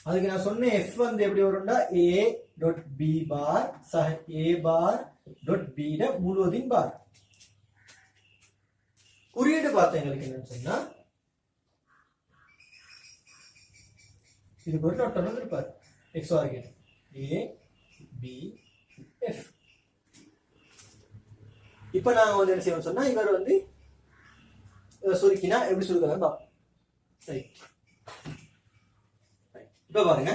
அதுக்கு நான் சொன்ன எஃப் வந்து எப்படி வரும்னா ஏ டாட் பி பார் சக ஏ பார் டாட் பி ட முழுவதின் பார். குறியீடு பார்த்தா எங்களுக்கு என்னன்னு சொன்னா இதுக்கு ஒரு டாட் ஒன்று இருப்பார் எக்ஸ் ஆர்கேட் ஏ பி எஃப். இப்ப நாங்க வந்து என்ன செய்வோம் சொன்னா இவர் வந்து சுருக்கினா எப்படி சுருக்கலாம். இப்ப பாருங்க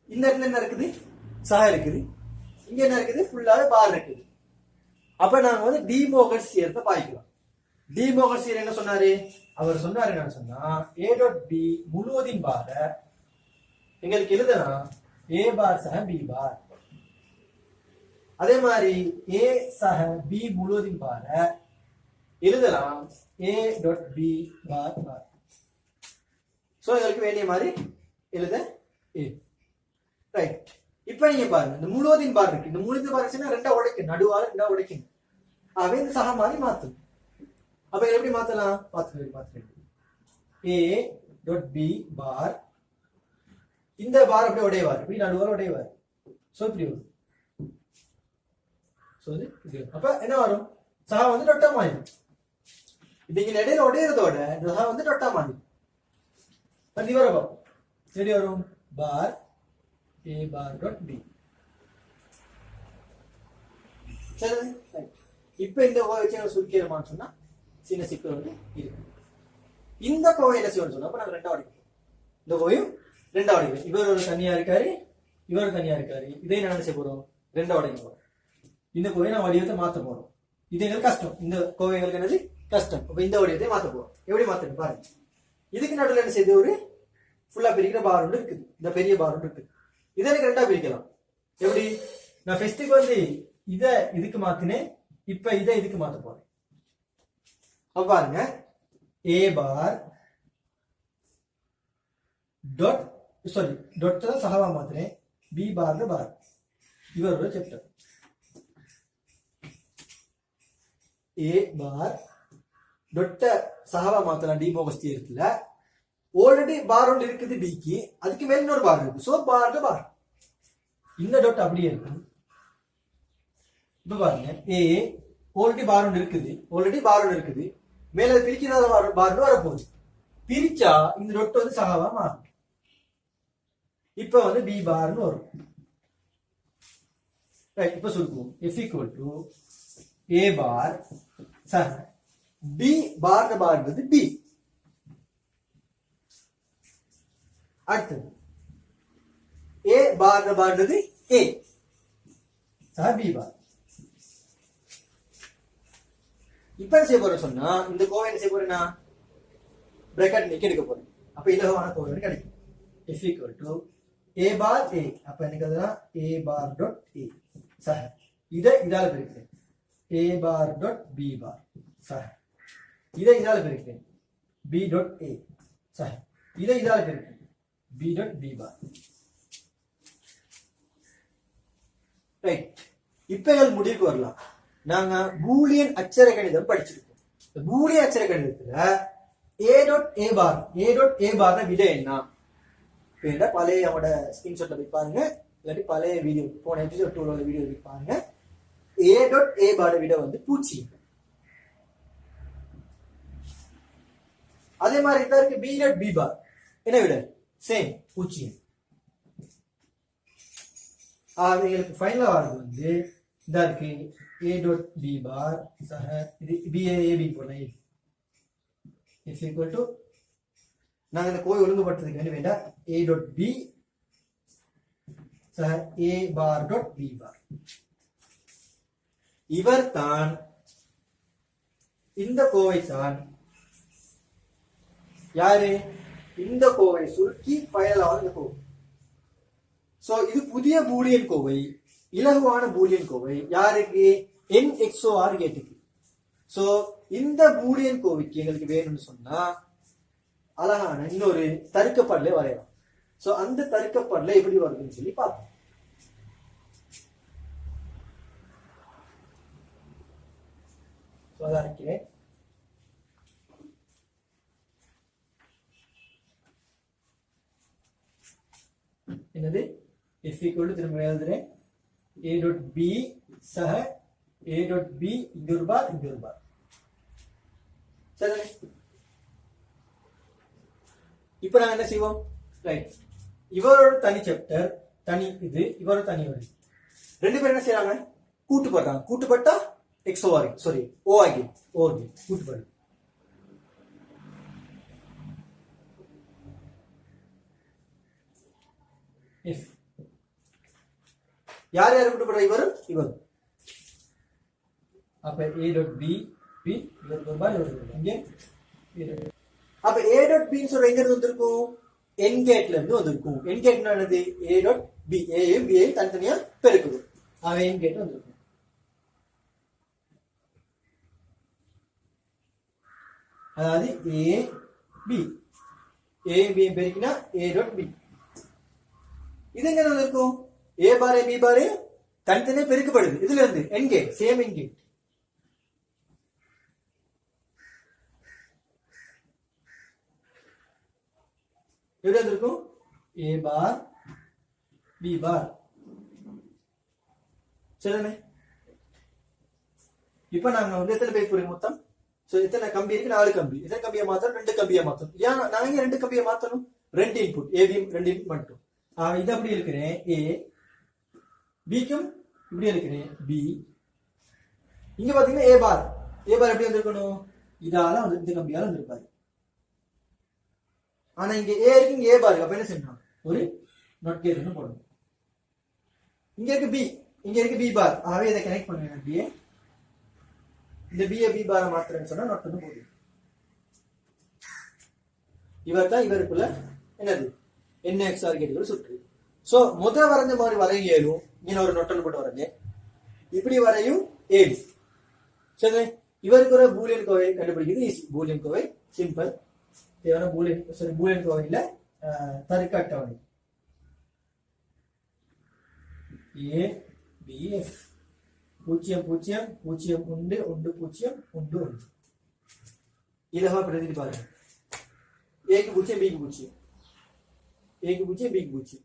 இந்த இடத்துல என்ன இருக்குது சா இருக்குது, இங்க என்ன இருக்குது ஃபுல்லாவே பார் இருக்குது. அப்ப நாங்க வந்து டிமோகட் தியரத்தை பாய்க்கலாம். டிமோகட் தியரம் என்ன சொன்னாரு, அவர் சொன்னாரு என்ன சொன்னா ஏ டாட் பி முழுவதின் பார எங்களுக்கு எழுதலாம் ஏ பார் சக பி பார். அதே மாதிரி ஏ சக பி முழுவதின் பார எழுதலாம் A dot B bar bar. So எங்களுக்கு வேண்டிய மாதிரி எழுத ஏ ரைட். இப்ப நீங்க பாருங்க இந்த முழுவதின் பார் இருக்கு, இந்த முழுவதின் பார் ரெண்டா உடைக்கும், நடுவால ரெண்டா உடைக்கும். அவை இந்த சக மாதிரி மாத்தும். அப்ப எப்படி மாத்தலாம் பாத்துக்கலாம். ஏ டாட் பி பார் இந்த பார் அப்படியே உடையவார், இப்படி நடுவால உடையவார். சோ இப்படி வரும். அப்ப என்ன வரும் சக வந்து டொட்டா மாறிடும். இப்ப இங்க இடையில உடையறதோட இந்த சக வந்து டொட்டா மாறிடும். ரெடி வரும் பார் ஏ பார் டாட் பி. சரி, இப்ப இந்த கோவை சுருக்கிடுமான்னு சொன்னா சின்ன சிக்கல் வந்து இருக்கு. இந்த கோவை என்ன செய்யணும்னு சொன்னா நாங்க ரெண்டா உடைப்போம். இந்த கோவையும் ரெண்டா உடைப்போம். இவர் ஒரு தனியா இருக்காரு, இவர் தனியா இருக்காரு. இதை என்ன செய்ய போறோம், ரெண்டா உடைக்க போறோம். இந்த கோவையை நான் வடிவத்தை மாத்த போறோம். இது எங்களுக்கு கஷ்டம், இந்த கோவைகளுக்கு என்னது கஷ்டம். அப்ப இந்த வடிவத்தை மாத்த போறோம். எப்படி மாத்தணும் பாருங்க. இதுக்கு நடுவில் என்ன செய்யுது, ஒரு ஃபுல்லா பிரிக்கிற பார் ஒன்று இருக்குது, இந்த பெரிய பார் ஒன்று இருக்குது. இதை எனக்கு ரெண்டா பிரிக்கலாம். எப்படி, நான் ஃபெஸ்ட்டுக்கு வந்து இத இதுக்கு மாத்தினேன், இப்ப இதை இதுக்கு மாத்த போறேன். அப்ப பாருங்க ஏ பார் டாட் டாட் தான் சகவா மாத்தினேன், பி பார் பார். இவரோட சாப்டர் ஏ பார் டொட்ட சகவா மாத்தலாம். டிமோகஸ் தியரத்துல ஆல்ரெடி பார் ஒன்று இருக்குது பிக்கு, அதுக்கு மேல இன்னொரு பார் இருக்கு. சோ பார் பார் இந்த டாட் அப்படியே இருக்கும். இப்ப பாருங்க ஏ ஆல்ரெடி பார் ஒன்று இருக்குது, மேல பிரிக்கிறத பார் வரப்போகுது. பிரிச்சா இந்த டாட் வந்து சகவா மாறும். இப்ப வந்து பி பார்னு வரும். ரைட், இப்ப சொல்லுவோம் F equal to A bar சக B பார் பார்ன்றது B. அடுத்தது A பார் பார்ன்றது A சக B பார். இப்ப என்ன செய்ய போறேன் சொன்னா இந்த கோவை என்ன செய்ய போறேன்னா பிராக்கெட் நீக்கி எடுக்க போறேன். அப்ப இலகுவான கோவை கிடைக்கும். F equal to A bar A. அப்ப எனக்கு அதுதான் A bar dot A சக இதை இதால பிரிக்கிறேன் A bar dot B bar சக இதை இதால பிரிக்கிறேன் B dot A சக இதை இதால பிரிக்கிறேன் B dot B bar. Right, இப்ப எங்கள் முடிவுக்கு வரலாம். நாங்க பூலியன் அச்சர கணிதம் படிச்சிருக்கோம். பூலியன் அச்சர கணிதத்துல A dot A bar விட என்ன பழைய அவனோட ஸ்கிரீன்ஷாட்ல போய் பாருங்க, இல்லாட்டி பழைய வீடியோ போன எபிசோட் 2 வீடியோ போய் பாருங்க. A dot A bar விட வந்து 0. அதே மாதிரி இதா இருக்கு B dot B bar என்ன விட சேம் 0. அவங்களுக்கு ஃபைனலா வரது வந்து இதா இருக்கு A dot B bar சக இது B A B போல is equal to நாங்க இந்த கோவை ஒழுங்குபடுத்துறதுக்கு என்ன வேண்டாம் A dot B சக A bar dot B bar. இவர் தான் இந்த கோவை தான் யாரு இந்த கோவை சுருக்கி ஃபைனலான இந்த கோவை. சோ இது புதிய பூலியன் கோவை, இலகுவான பூலியன் கோவை. யாருக்கு NXOR கேட்டுக்கு. சோ இந்த பூலியன் கோவைக்கு எங்களுக்கு வேணும்னு சொன்னா அழகான இன்னொரு தருக்கப்பாடுல வரையலாம். சோ அந்த தருக்கப்பாடுல எப்படி வருதுன்னு சொல்லி பார்ப்போம். அதான் என்னது f equal to திரும்ப எழுதுறேன் a dot b சக a dot b இங்க ஒரு பார் சரி. இப்போ நாங்க என்ன செய்வோம், ரைட், இவரோட தனி சாப்டர் தனி, இது இவரோட தனி வழி, ரெண்டு பேரும் என்ன செய்யறாங்க, கூட்டுப்படுறாங்க. கூட்டுப்பட்டா எக்ஸோ ஆகி சாரி ஓ ஆகி ஓகே கூட்டுப்படு. யார் யார் கூட்டுப்படுற, இவரும் இவரும். அப்ப a dot b b இவருக்கு ஒரு பார் இவருக்கு இங்க. அப்ப a dot b சொல்ற எங்க இருந்து வந்திருக்கும், n கேட்ல இருந்து வந்திருக்கும். n கேட்னா என்னது, a dot b, a யும் b யும் தனித்தனியா பெருக்குது. அவ n கேட் வந்திருக்கும். அதாவது a b, a b பெருக்கினா a dot b. இது எங்க வந்திருக்கும், a பார் b பார் தனித்தனியா பெருக்கப்படுது. இதுல இருந்து n gate, same n gate. எப்படி வந்திருக்கும், a பார் b பார். சரிதானே? இப்ப நாங்க வந்து எத்தனை பேர் புரியும் மொத்தம், சோ எத்தனை கம்பி இருக்கு, 4 கம்பி. எத்தனை கம்பியை மாத்தணும், 2 கம்பியை மாத்தணும். ஏன் நாங்க 2 கம்பியை மாத்தணும், 2 இன்புட், a b 2 இன்புட் மட்டும். இது அப்படி இருக்கிறேன் a, b-க்கும் இப்படி இருக்கிறேன் b. இங்க பாத்தீங்கன்னா a பார் எப்படி வந்திருக்கணும், இதால வந்து இந்த கம்பியால வந்திருப்பாரு. ஆனா இங்க a இருக்கு, இங்க a பார், அப்ப என்ன செய்யணும், ஒரு நாட் கேட் போடணும். இங்க இருக்கு b, இங்க இருக்கு b பார், ஆகவே இதை கனெக்ட் பண்ணுங்க. b இந்த b b பார் மாத்திரன்னு சொன்னா நாட் பண்ண போகுது. இவர் தான் இவருக்குள்ள என்னது என்ன XOR கேட்டுகள் சுற்று. சோ முதல் வரைஞ்ச மாதிரி வரையும் ஏழும், இங்க ஒரு நொட்டன் போட்டு வரைஞ்சேன், இப்படி வரையும் 7. சரி, இவருக்கு ஒரு பூலியன் கோவை கண்டுபிடிக்கிறது ஈஸி. Boolean Kovai simple. தேவையான பூலியன் கோவை இல்ல, தர்க்க அட்டவணை a b f 0 0 0 1 1 0 1 1. இலவா பிரதிநிதி பாருங்க, a க்கு 0 b க்கு 0, a க்கு 0 b க்கு 0.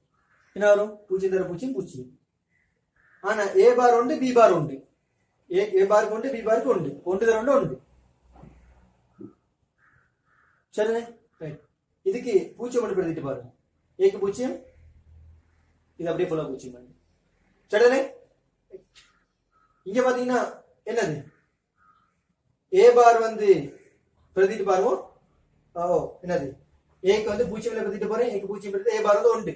என்ன வரும், 0 தர 0 0. ஆனா a பார் உண்டு, b பார் உண்டு. a பாருக்கு உண்டு, b பாருக்கு உண்டு. 1 தர 1 1. சரிதானே? ரைட். இதுக்கு 0 மட்டும் பிரதிட்டு பாருங்க, a க்கு 0, இது அப்படியே ஃபுல்லா 0 பண்ணு. சரிதானே? இங்க பாத்தீங்கன்னா என்னது, a பார் வந்து பிரதிட்டு பாருங்க. என்னது, a க்கு வந்து 0 பிரதிட்டு போறேன், a க்கு 0 பிரதிட்டு, a பார் வந்து 1.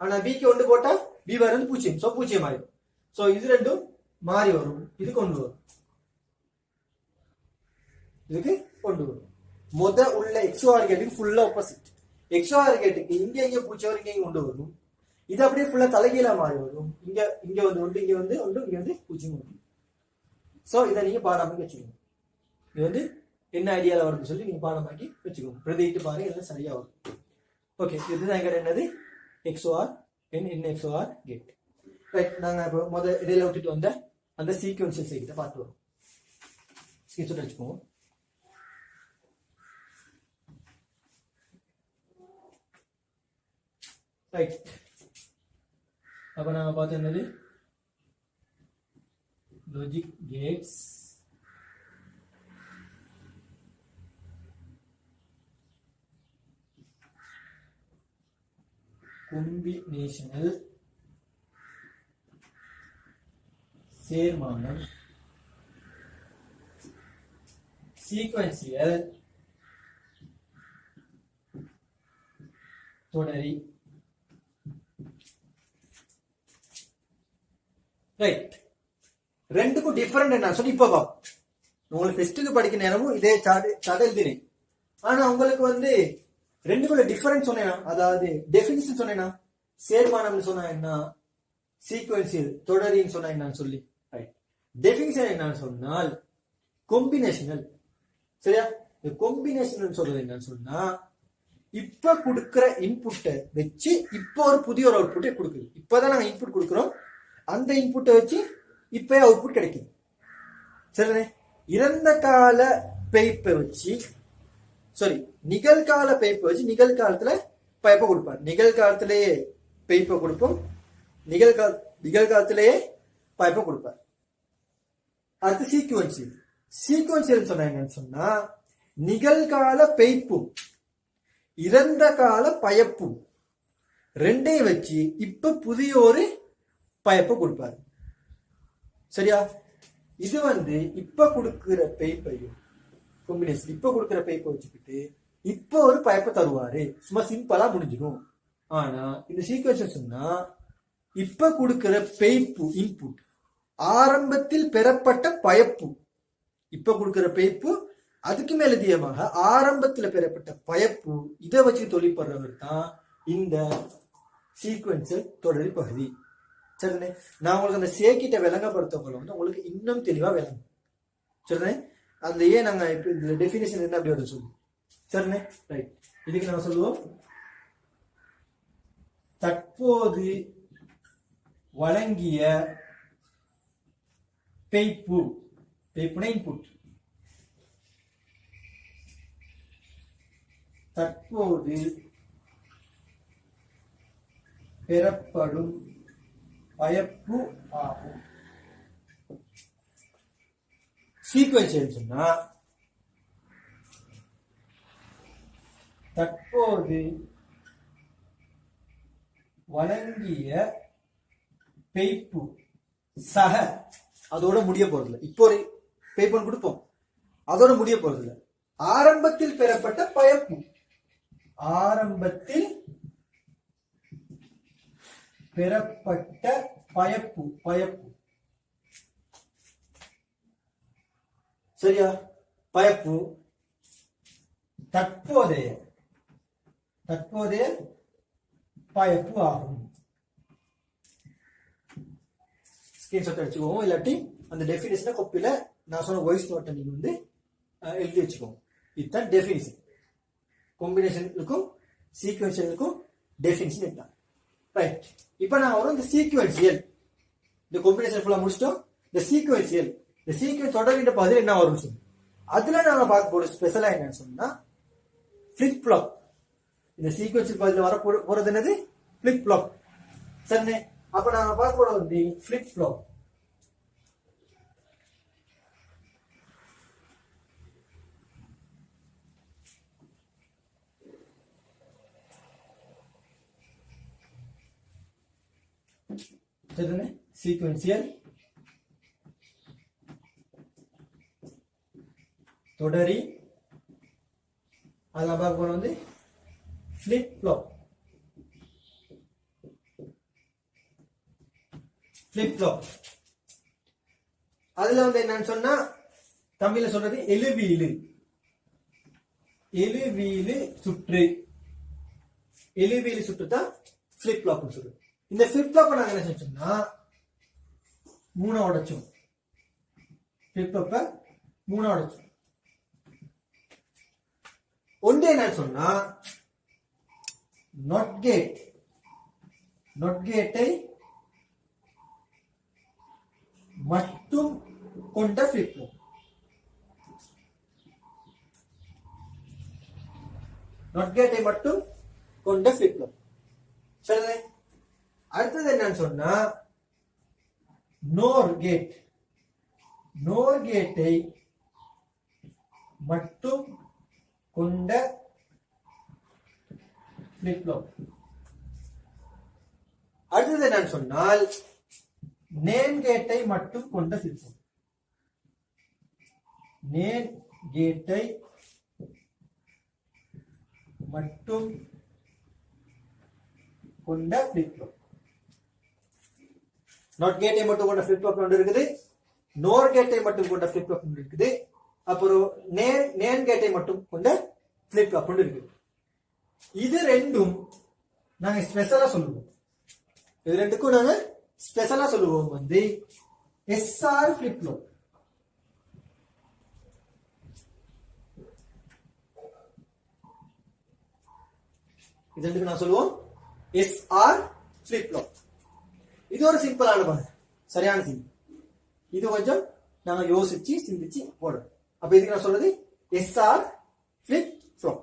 ஆனா b க்கு 1 போட்டா b பார் வந்து 0, சோ 0 ஆயிடும். சோ இது ரெண்டும் மாறி வரும், இது கொண்டு வரும், இதுக்கு கொண்டு வரும். முத உள்ள XOR கேட்டுக்கு ஃபுல்லா ஆப்போசிட். XOR கேட்டுக்கு இங்க 0 வரைக்கும் இங்க கொண்டு வரும், இது அப்படியே ஃபுல்லா தலைகீழா மாறி வரும். இங்க வந்து 1, இங்க வந்து 1, இங்க வந்து 0 வரும். சோ இதை நீங்க பாடமாக்கி வச்சுக்கோங்க. இது வந்து என்ன ஐடியால வரும்னு சொல்லி நீங்க பாடமாக்கி வச்சுக்கோங்க. பிரதிட்டு பாருங்க, எல்லாம் சரியா வரும். ஓகே, இதுதான் எங்க என்னது XOR என்ன XOR கேட். ரைட், நாங்க இப்போ இடையில விட்டுட்டு வந்த அந்த சீக்வென்ஷியல் சைக்கிட்ட பார்த்து வரோம். ஸ்கிரீன்ஷாட் வச்சுக்கோங்க. ரைட், அப்ப நாங்க பார்த்து என்னது லாஜிக் கேட்ஸ், combinational சேர்மானம், சீக்வென்சியல் தொடரி. ரைட், ரெண்டுக்கும் டிஃபரெண்ட் என்ன சொல்லி இப்ப பாப்போம். உங்களுக்கு ஃபெஸ்ட்டுக்கு படிக்க நேரமும் இதே சார்ட் எழுதினேன். ஆனா உங்களுக்கு வந்து ரெண்டுக்குள்ள டிஃபரன்ஸ் சொன்னேனா, அதாவது டெஃபினிஷன் சொன்னேனா, சேர்மானம்னு சொன்னா என்ன, சீக்வென்சியல் தொடரின்னு சொன்னா என்னன்னு சொல்லி. ரைட், டெஃபினிஷன் என்னன்னு சொன்னால் காம்பினேஷனல். சரியா? இந்த காம்பினேஷனல் சொல்றது என்னன்னு சொன்னா, இப்ப கொடுக்கிற இன்புட்டை வச்சு இப்ப ஒரு புதிய ஒரு அவுட்புட்டை கொடுக்குது. இப்பதான் நாங்க இன்புட் கொடுக்குறோம், அந்த இன்புட்டை வச்சு இப்ப அவுட்புட் கிடைக்குது. சரிதானே? இறந்த கால பைப்பை வச்சு நிகழ்கால பைப்பை வச்சு நிகழ்காலத்துல பைப்பை கொடுப்பாரு. நிகழ்காலத்திலேயே பைப்பை கொடுப்போம், நிகழ்காலத்திலேயே பைப்பை கொடுப்பார். அடுத்து சீக்வன்சியல். சீக்வன்சியல் சொன்னா என்னன்னு சொன்னா நிகழ்கால பைப்பும் இறந்த கால பயப்பும் ரெண்டையும் வச்சு இப்ப புதிய ஒரு பயப்பை கொடுப்பாரு. சரியா? இது இப்ப கொடுக்கிற பைப்பையும் காம்பினேஷன் இப்ப கொடுக்கிற பைப்பை வச்சுக்கிட்டு இப்ப ஒரு பயப்பை தருவாரு. சும்மா சிம்பிளா முடிஞ்சிடும். ஆனா இந்த சீக்வன்ஸ் சொன்னா இப்ப கொடுக்கிற பைப்பு இன்புட் ஆரம்பத்தில் பெறப்பட்ட பயப்பு, இப்ப கொடுக்கிற பைப்பு அதுக்கு மேலதிகமாக ஆரம்பத்தில் பெறப்பட்ட பயப்பு, இதை வச்சு தொழிற்படுறவர் தான் இந்த சீக்வன்ஸல் தொடரி பகுதி. சரிண்ணே, நான் உங்களுக்கு அந்த சேக்கிட்ட விளங்கப்படுத்த போல உங்களுக்கு இன்னும் தெளிவா விளங்கும். சரிண்ணே, அதுல ஏன் நாங்க இப்ப இந்த டெபினிஷன் என்ன அப்படி வரும் சொல்லு. சரிண்ணே, ரைட். இதுக்கு நாங்க சொல்லுவோம் தற்போது வழங்கிய பைப்பு, பைப்புனா இன்புட், தற்போது பெறப்படும் பயப்பு ஆகும். சீக்வன்ஸ் சொன்னா தற்போது வழங்கிய பைப்பு சக அதோட முடிய போறதில்லை. இப்போ ஒரு பைப்பன் கொடுப்போம், அதோட முடிய போறதில்லை. ஆரம்பத்தில் பெறப்பட்ட பயப்பு, ஆரம்பத்தில் பெறப்பட்ட பயப்பு, பயப்பு. சரியா? பயப்பு தற்போதைய பயப்பு ஆகும். ஸ்கிரீன்ஷாட் அடிச்சுக்கோங்க, இல்லாட்டி அந்த டெஃபினிஷனை காப்பியில நான் சொன்ன வாய்ஸ் நோட்டை நீங்க எழுதி வச்சுக்கோங்க. இதுதான் டெஃபினிஷன். காம்பினேஷனுக்கும் சீக்வன்ஷியலுக்கும் டெஃபினிஷன் இதுதான். ரைட். இப்போ நான் வரும் இந்த சீக்வன்சியல். இந்த காம்பினேஷன் ஃபுல்லா முடிச்சிட்டோம். இந்த சீக்வன்சியல், இந்த சீக்வன்ஸ் தொடர்கின்ற பதில் என்ன வரும் சொல்லு. அதுல நாங்க பார்க்க போற ஸ்பெஷலா என்னன்னு சொன்னா ஃபிளிப் ஃப்ளாப். இந்த சீக்வன்சியல் பதில வர போறது என்னது? Flip flop. சரிண்ணே, அப்ப நாங்க பார்க்க போறது ஃபிளிப் ஃப்ளாப். சரிண்ணே, சீக்வன்சியல் தொடரி. அதெல்லாம் பார்க்க போறது ஃபிளிப் ஃப்ளாப். ஃபிளிப் ஃப்ளாப் அதுல என்னன்னு சொன்னா தமிழ்ல சொல்றது எழுவீலு, எழுவீலு சுற்று, எழுவீலு சுற்று தான் ஃபிளிப் ஃப்ளாப் சொல்றது. இந்த ஃபிளிப் ஃப்ளாப்பை நாங்க என்ன செஞ்சோம்னா மூணா உடைச்சோம். ஃபிளிப் ஃப்ளாப்பை மூணா உடைச்சோம். ஒன்று என்ன சொன்னா நாட் கேட், நாட் கேட்டை மட்டும் கொண்ட ஃபிளிப் ஃப்ளாப். நாட் கேட்டை மட்டும் கொண்ட ஃபிளிப் ஃப்ளாப். சரி, அடுத்தது என்னன்னு சொன்னா நோர் கேட், நோர் கேட்டை மட்டும் கொண்ட ஃபிளிப் ஃப்ளாப். அடுத்தது என்னன்னு சொன்னால் நேம் கேட்டை மட்டும் கொண்ட ஃபிளிப் ஃப்ளாப். நேம் கேட்டை மட்டும் கொண்ட ஃபிளிப் ஃப்ளாப். நாட் கேட்டை மட்டும் கொண்ட ஃபிளிப் ஃப்ளாப் ஒன்று இருக்குது, நோர் கேட்டை மட்டும் கொண்ட ஃபிளிப் ஃப்ளாப் ஒன்று இருக்குது, அப்புறம் நேம் கேட்டை மட்டும் கொண்ட ஃபிளிப் ஃப்ளாப் ஒன்று இருக்குது. இது ரெண்டும் நாங்க ஸ்பெஷலா சொல்லுவோம். இது ரெண்டுக்கும் நாங்க ஸ்பெஷலா சொல்லுவோம் எஸ்ஆர் ஃபிளிப் ஃப்ளாப். இது ரெண்டுக்கு நான் சொல்லுவோம் எஸ்ஆர் ஃபிளிப் ஃப்ளாப். இது ஒரு சிம்பிளான பாரு, சரியான சிம்பிள். இது கொஞ்சம் நாங்க யோசிச்சு சிந்திச்சு போடுறோம். அப்ப இதுக்கு நான் சொல்றது எஸ்ஆர் ஃபிளிப் ஃப்ளாப்.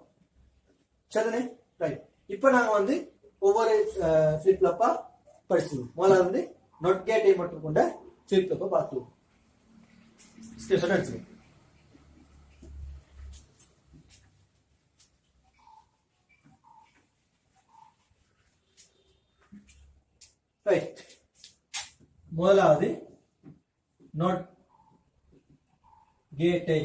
சரிதானே? ரைட். இப்ப நாங்க ஒவ்வொரு ஃபிளிப் ஃப்ளாப்பா படிச்சிருவோம். முதல்ல வந்து நொட் கேட்டை மட்டும் கொண்ட ஃபிளிப் ஃப்ளாப்பை பார்த்துருவோம். ஸ்டேஷன் அடிச்சிருவோம். ரைட், முதலாவது நொட் கேட்டை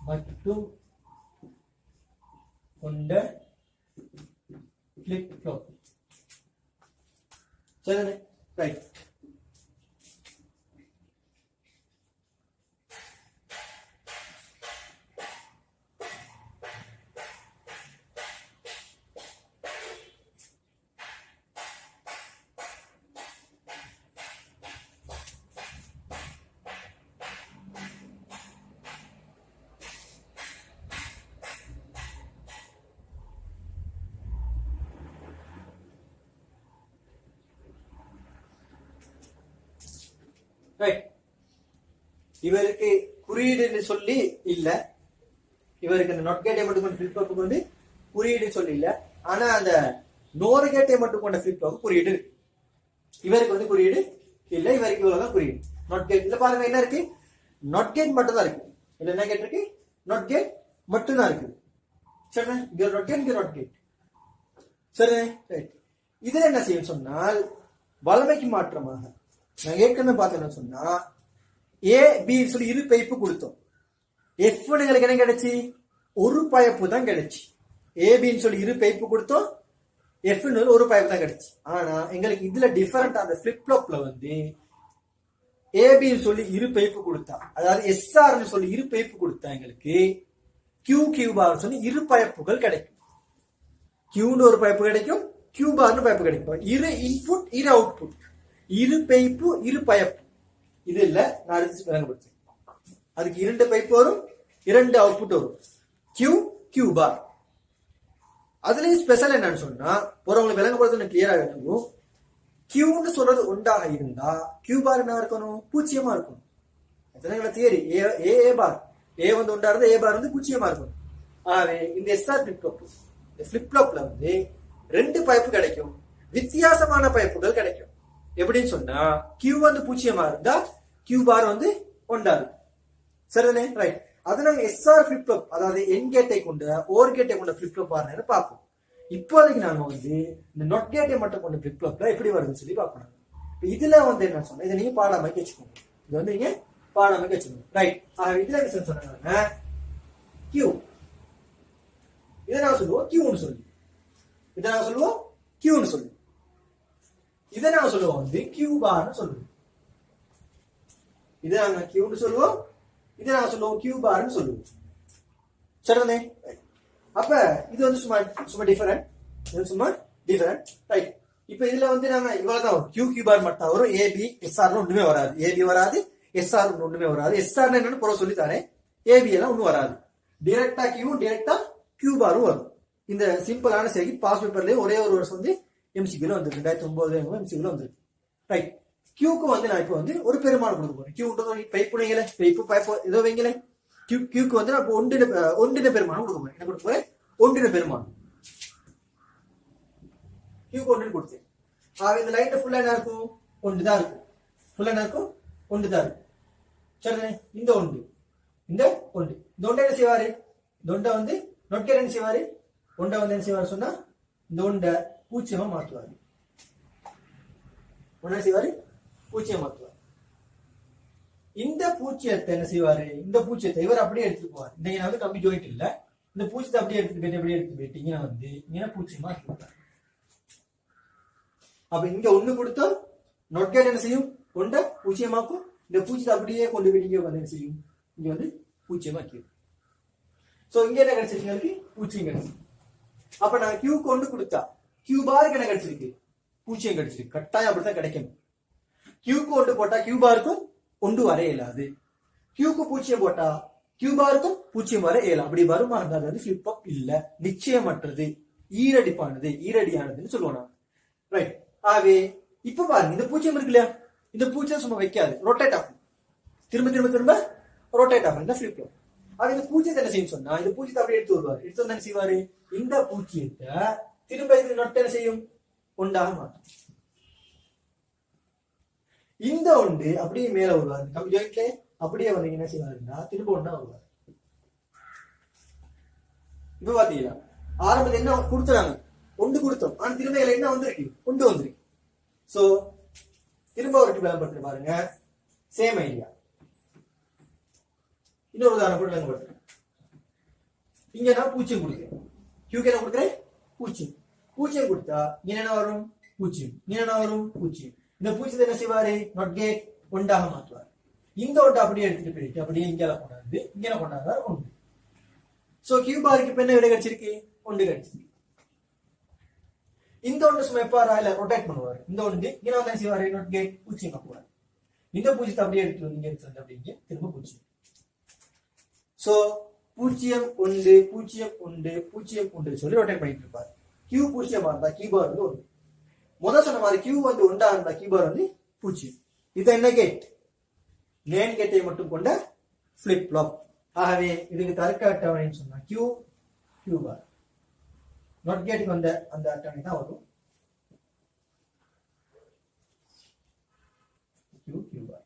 மட்டும் கொண்ட ஃபிளிப் ஃப்ளாப். சரிதானே? ரைட். இவருக்கு குறியீடு சொல்லி இல்ல, இவருக்கு அந்த நொட் கேட்டை மட்டும் கொண்ட ஃபிளிப் ஃப்ளாப்புக்கு வந்து குறியீடு சொல்லி இல்ல. ஆனா அந்த நோர் கேட்டை மட்டும் கொண்ட ஃபிளிப் ஃப்ளாப் குறியீடு இருக்கு. இவருக்கு வந்து குறியீடு இல்ல, இவருக்கு இவ்வளவுதான் குறியீடு. நொட் கேட் இல்ல, பாருங்க என்ன இருக்கு, நொட் கேட் மட்டும் தான் இருக்கு. இதுல என்ன கேட் இருக்கு, நொட் கேட் மட்டும் தான் இருக்கு. சரி, இங்க நொட் கேட், இங்க நொட் கேட். சரி, ரைட். இதுல என்ன செய்யும் சொன்னால், வளமைக்கு மாற்றமாக நான் ஏற்கனவே பார்த்தேன்னு சொன்னா ஏ பி சொல்லி இரு பைப்பு கொடுத்தோம். எஃப் எங்களுக்கு என்ன கிடைச்சி, ஒரு பைப்பு தான் கிடைச்சி. ஏபின்னு சொல்லி இரு பைப்பு கொடுத்தோம், எஃப் ஒரு பைப்பு தான் கிடைச்சி. ஆனா எங்களுக்கு இதுல டிஃபரெண்ட், அந்த ஃபிளிப் ஃப்ளாப்ல வந்து ஏபின்னு சொல்லி இரு பைப்பு கொடுத்தா, அதாவது எஸ்ஆர்னு சொல்லி இரு பைப்பு கொடுத்தா எங்களுக்கு கியூ கியூ பார் சொல்லி இரு பைப்புகள் கிடைக்கும். கியூன்னு ஒரு பைப்பு கிடைக்கும், கியூ பார்னு பைப்பு கிடைக்கும். இரு இன்புட் இரு அவுட்புட், இரு பைப்பு இரு பைப்பு. இது இல்ல, நான் அடுத்து விளங்கப்படுத்தேன். அதுக்கு 2 பைப்பு வரும், 2 அவுட்புட் வரும், கியூ கியூ பார். அதுலயும் ஸ்பெஷல் என்னன்னு சொன்னா, போறவங்களுக்கு விளங்கப்படுத்த கிளியரா விளங்கும். கியூன்னு சொல்றது ஒன்றாக இருந்தா கியூ பார் என்ன இருக்கணும், பூஜ்ஜியமா இருக்கணும். அதான் தியரி. ஏ பார், ஏ வந்து ஒன்றா இருந்தா ஏ பார் வந்து பூஜ்ஜியமா இருக்கணும். ஆகவே இந்த எஸ்ஆர் ஃபிளிப் ஃப்ளாப், இந்த ஃபிளிப் ஃப்ளாப்ல வந்து 2 பைப்பு கிடைக்கும், வித்தியாசமான பைப்புகள் கிடைக்கும். எப்படின்னு சொன்னா, கியூ வந்து பூஜ்ஜியமா இருந்தா கியூ பார் வந்து ஒன்றா இருக்கும். சரிதானே? ரைட். அது நாங்க எஸ்ஆர் ஃபிளிப் ஃப்ளாப், அதாவது என் கேட்டை கொண்ட ஓர் கேட்டை கொண்ட ஃபிளிப் ஃப்ளாப் பாருன்னு பார்ப்போம். இப்போதைக்கு நாங்க வந்து இந்த நொட் கேட்டை மட்டும் கொண்ட ஃபிளிப் ஃப்ளாப்ல எப்படி வருதுன்னு சொல்லி பார்க்கணும். இதுல வந்து என்ன சொன்னா, இதை நீங்க பாடாமைக்கு வச்சுக்கோங்க. இது வந்து நீங்க பாடாமைக்கு வச்சுக்கோங்க. ரைட். இதுல என்ன சொன்னாங்க, கியூ, இதை நான் சொல்லுவோம் கியூன்னு சொல்லி, இதை நான் சொல்லுவோம் கியூன்னு சொல்லி, இதை நாங்க சொல்லுவோம் வந்து கியூ பார்னு சொல்லுவோம். இதை நாங்க கியூன்னு சொல்லுவோம், இதை நாங்க சொல்லுவோம் கியூ பார்னு சொல்லுவோம். சரிதானே? அப்ப இது வந்து சும்மா டிஃபரெண்ட், இது சும்மா டிஃபரெண்ட். ரைட். இப்ப இதுல வந்து நாங்க இவ்வளவுதான் வரும், கியூ கியூ பார் மட்டும் வரும், ஏபி எஸ்ஆர் ஒண்ணுமே வராது, ஏபி வராது, எஸ்ஆர் ஒண்ணுமே வராது. எஸ்ஆர் என்னன்னு புற சொல்லித்தானே, ஏபி எல்லாம் ஒண்ணும் வராது. டைரக்டா கியூ டைரக்டா கியூ பாரும் வரும். இந்த சிம்பிளான செய்தி பாஸ் பேப்பர்லயே ஒரே ஒரு வருஷம் வந்து எம்சிக்யூல வந்து 2009 எம்சிக்யூல வந்துருக்கு. ரைட். கியூக்கு வந்து நான் இப்போ வந்து ஒரு பெருமாள் கொடுக்க போறேன். கியூன்றது பைப்பு வைங்களே, பைப்பு ஏதோ வைங்களே. கியூக்கு வந்து நான் ஒன்றின பெருமானம் கொடுக்க போறேன். என்ன கொடுக்க போறேன், ஒன்றின பெருமானம். கியூக்கு ஒன்று கொடுத்தேன். இந்த லைன்ல ஃபுல்லா என்ன இருக்கும், ஒன்று தான் இருக்கும். ஃபுல்லா என்ன இருக்கும், ஒன்று தான் இருக்கும். சரிதானே? இந்த ஒன்று, இந்த ஒன்று, இந்த ஒன்றை என்ன செய்வாரு, இந்த ஒன்றை வந்து நொட்கேட் என்ன செய்வாரு, ஒன்றை வந்து என்ன செய்வாரு சொன்னா, இந்த ஒன்றை பூச்சியமா மாற்றுவாரு. என்ன செய்வாரு, பூச்சியம் மாற்றுவார். இந்த பூச்சியத்தை என்ன செய்வாரு, இந்த பூச்சியத்தை இவர் அப்படியே எடுத்துட்டு போவார். இந்த வந்து கம்பி ஜோயிண்ட் இல்ல, இந்த பூச்சியத்தை அப்படியே எடுத்து போயிட்டு இங்க வந்து இங்க பூச்சியமா கொடுத்தாரு. அப்ப இங்க ஒண்ணு கொடுத்தோம், நொட்கேட் என்ன செய்யும், ஒன்றை பூச்சியமாக்கும். இந்த பூச்சியத்தை அப்படியே கொண்டு போய் இங்க வந்து என்ன செய்யும், இங்க வந்து பூச்சியமாக்கிடும். சோ இங்க என்ன கிடைச்சிருக்கு, பூச்சியம் கிடைச்சிருக்கு. அப்ப நான் கியூ கொண்டு கொடுத்தா கியூ பாருக்கு என்ன கிடைச்சிருக்கு, பூச்சியம் கிடைச்சிருக்கு. கட்டாயம் அப்படித்தான் கிடைக்கணும். கியூக்கு ஒன்று போட்டா கியூ பாருக்கும் ஒன்று வர இயலாது, கியூக்கு பூச்சியம் போட்டா கியூ பாருக்கும் பூச்சியம் வர இயலாம். அப்படி வருமா இருந்தால் அது ஃபிளிப் ஃப்ளாப் இல்ல, நிச்சயமற்றது, ஈரடியானதுன்னு சொல்லுவோம். ரைட். ஆகவே இப்ப பாருங்க, இந்த பூச்சியம் இருக்கு இல்லையா, இந்த பூச்சியம் சும்மா வைக்காது, ரொட்டேட் ஆகும், திரும்ப திரும்ப திரும்ப ரொட்டேட் ஆகும் இந்த ஃபிளிப் ஃப்ளாப். அது இந்த பூஜ்ஜியத்தை என்ன செய்யும் சொன்னா இந்த பூஜ்ஜியத்தை அப்படியே எடுத்து வருவார். எடுத்து வந்து என்ன செய்வாரு, இந்த பூஜ்ஜியத்தை திரும்ப இது நொட்டை என்ன செய்யும், ஒன்றாக மாற்றும். இந்த ஒன்று அப்படியே மேல வருவார், ஜாயிண்ட்ல அப்படியே வந்து என்ன செய்வாருன்னா திரும்ப ஒன்றா வருவார். இப்ப பாத்தீங்களா ஆரம்பத்தில் என்ன கொடுத்துறாங்க, ஒன்று கொடுத்தோம், ஆனா திரும்ப என்ன வந்திருக்கு, ஒன்று வந்திருக்கு. சோ திரும்ப ஒரு விளம்பரத்தில் பாருங்க, சேம் ஐடியா. இன்னொரு உதாரணம் கூட விளம்பரத்தில் இங்க நான் பூஜ்ஜியம் கொடுக்குறேன், கியூக்கு என்ன கொடுக்குறேன், பூஜ்ஜியம். பூஜ்ஜியம் கொடுத்தா இங்க என்ன வரும், பூஜ்ஜியம். இங்க என்ன வரும், பூஜ்ஜியம். இந்த பூஜ்ஜியத்தை என்ன செய்வாரு, நாட் கேட் ஒன்றாக மாற்றுவார். இந்த ஒன்றை அப்படியே எடுத்துட்டு போயிட்டு அப்படியே இங்கே கொண்டாந்து இங்கே கொண்டாடுறாரு ஒன்று. சோ கியூ பாருக்கு இப்ப என்ன விட கிடைச்சிருக்கு, ஒன்று கிடைச்சிருக்கு. இந்த ஒன்று சும்மா எப்பாரா இல்ல ரொட்டேட் பண்ணுவாரு. இந்த ஒன்று இங்க என்ன செய்வாரு, நாட் கேட் பூஜ்ஜியம் ஆக்குவார். இந்த பூஜ்ஜியத்தை அப்படியே எடுத்து வந்து எடுத்து வந்து அப்படிங்க திரும்ப பூஜ்ஜியம். சோ பூஜ்ஜியம் ஒன்று பூஜ்ஜியம் ஒன்று பூஜ்ஜியம் ஒன்று சொல்லி ரொட்டேட் பண்ணிட்டு இருப்பாரு. கியூ பூஜ்ஜியமா இருந்தா கியூ பார் வந்து ஒன்று. முதல் சொன்ன மாதிரி கியூ வந்து ஒன்றா இருந்தா கியூ பார் வந்து பூஜ்ஜியம். இது என்ன கேட், நேன் கேட்டை மட்டும் கொண்ட ஃபிளிப் ஃப்ளாப். ஆகவே இதுக்கு தர்க்க அட்டவணைன்னு சொன்னா கியூ கியூ பார். நாட் கேட்டுக்கு வந்த அந்த அட்டவணை தான் வரும் கியூ கியூ பார்.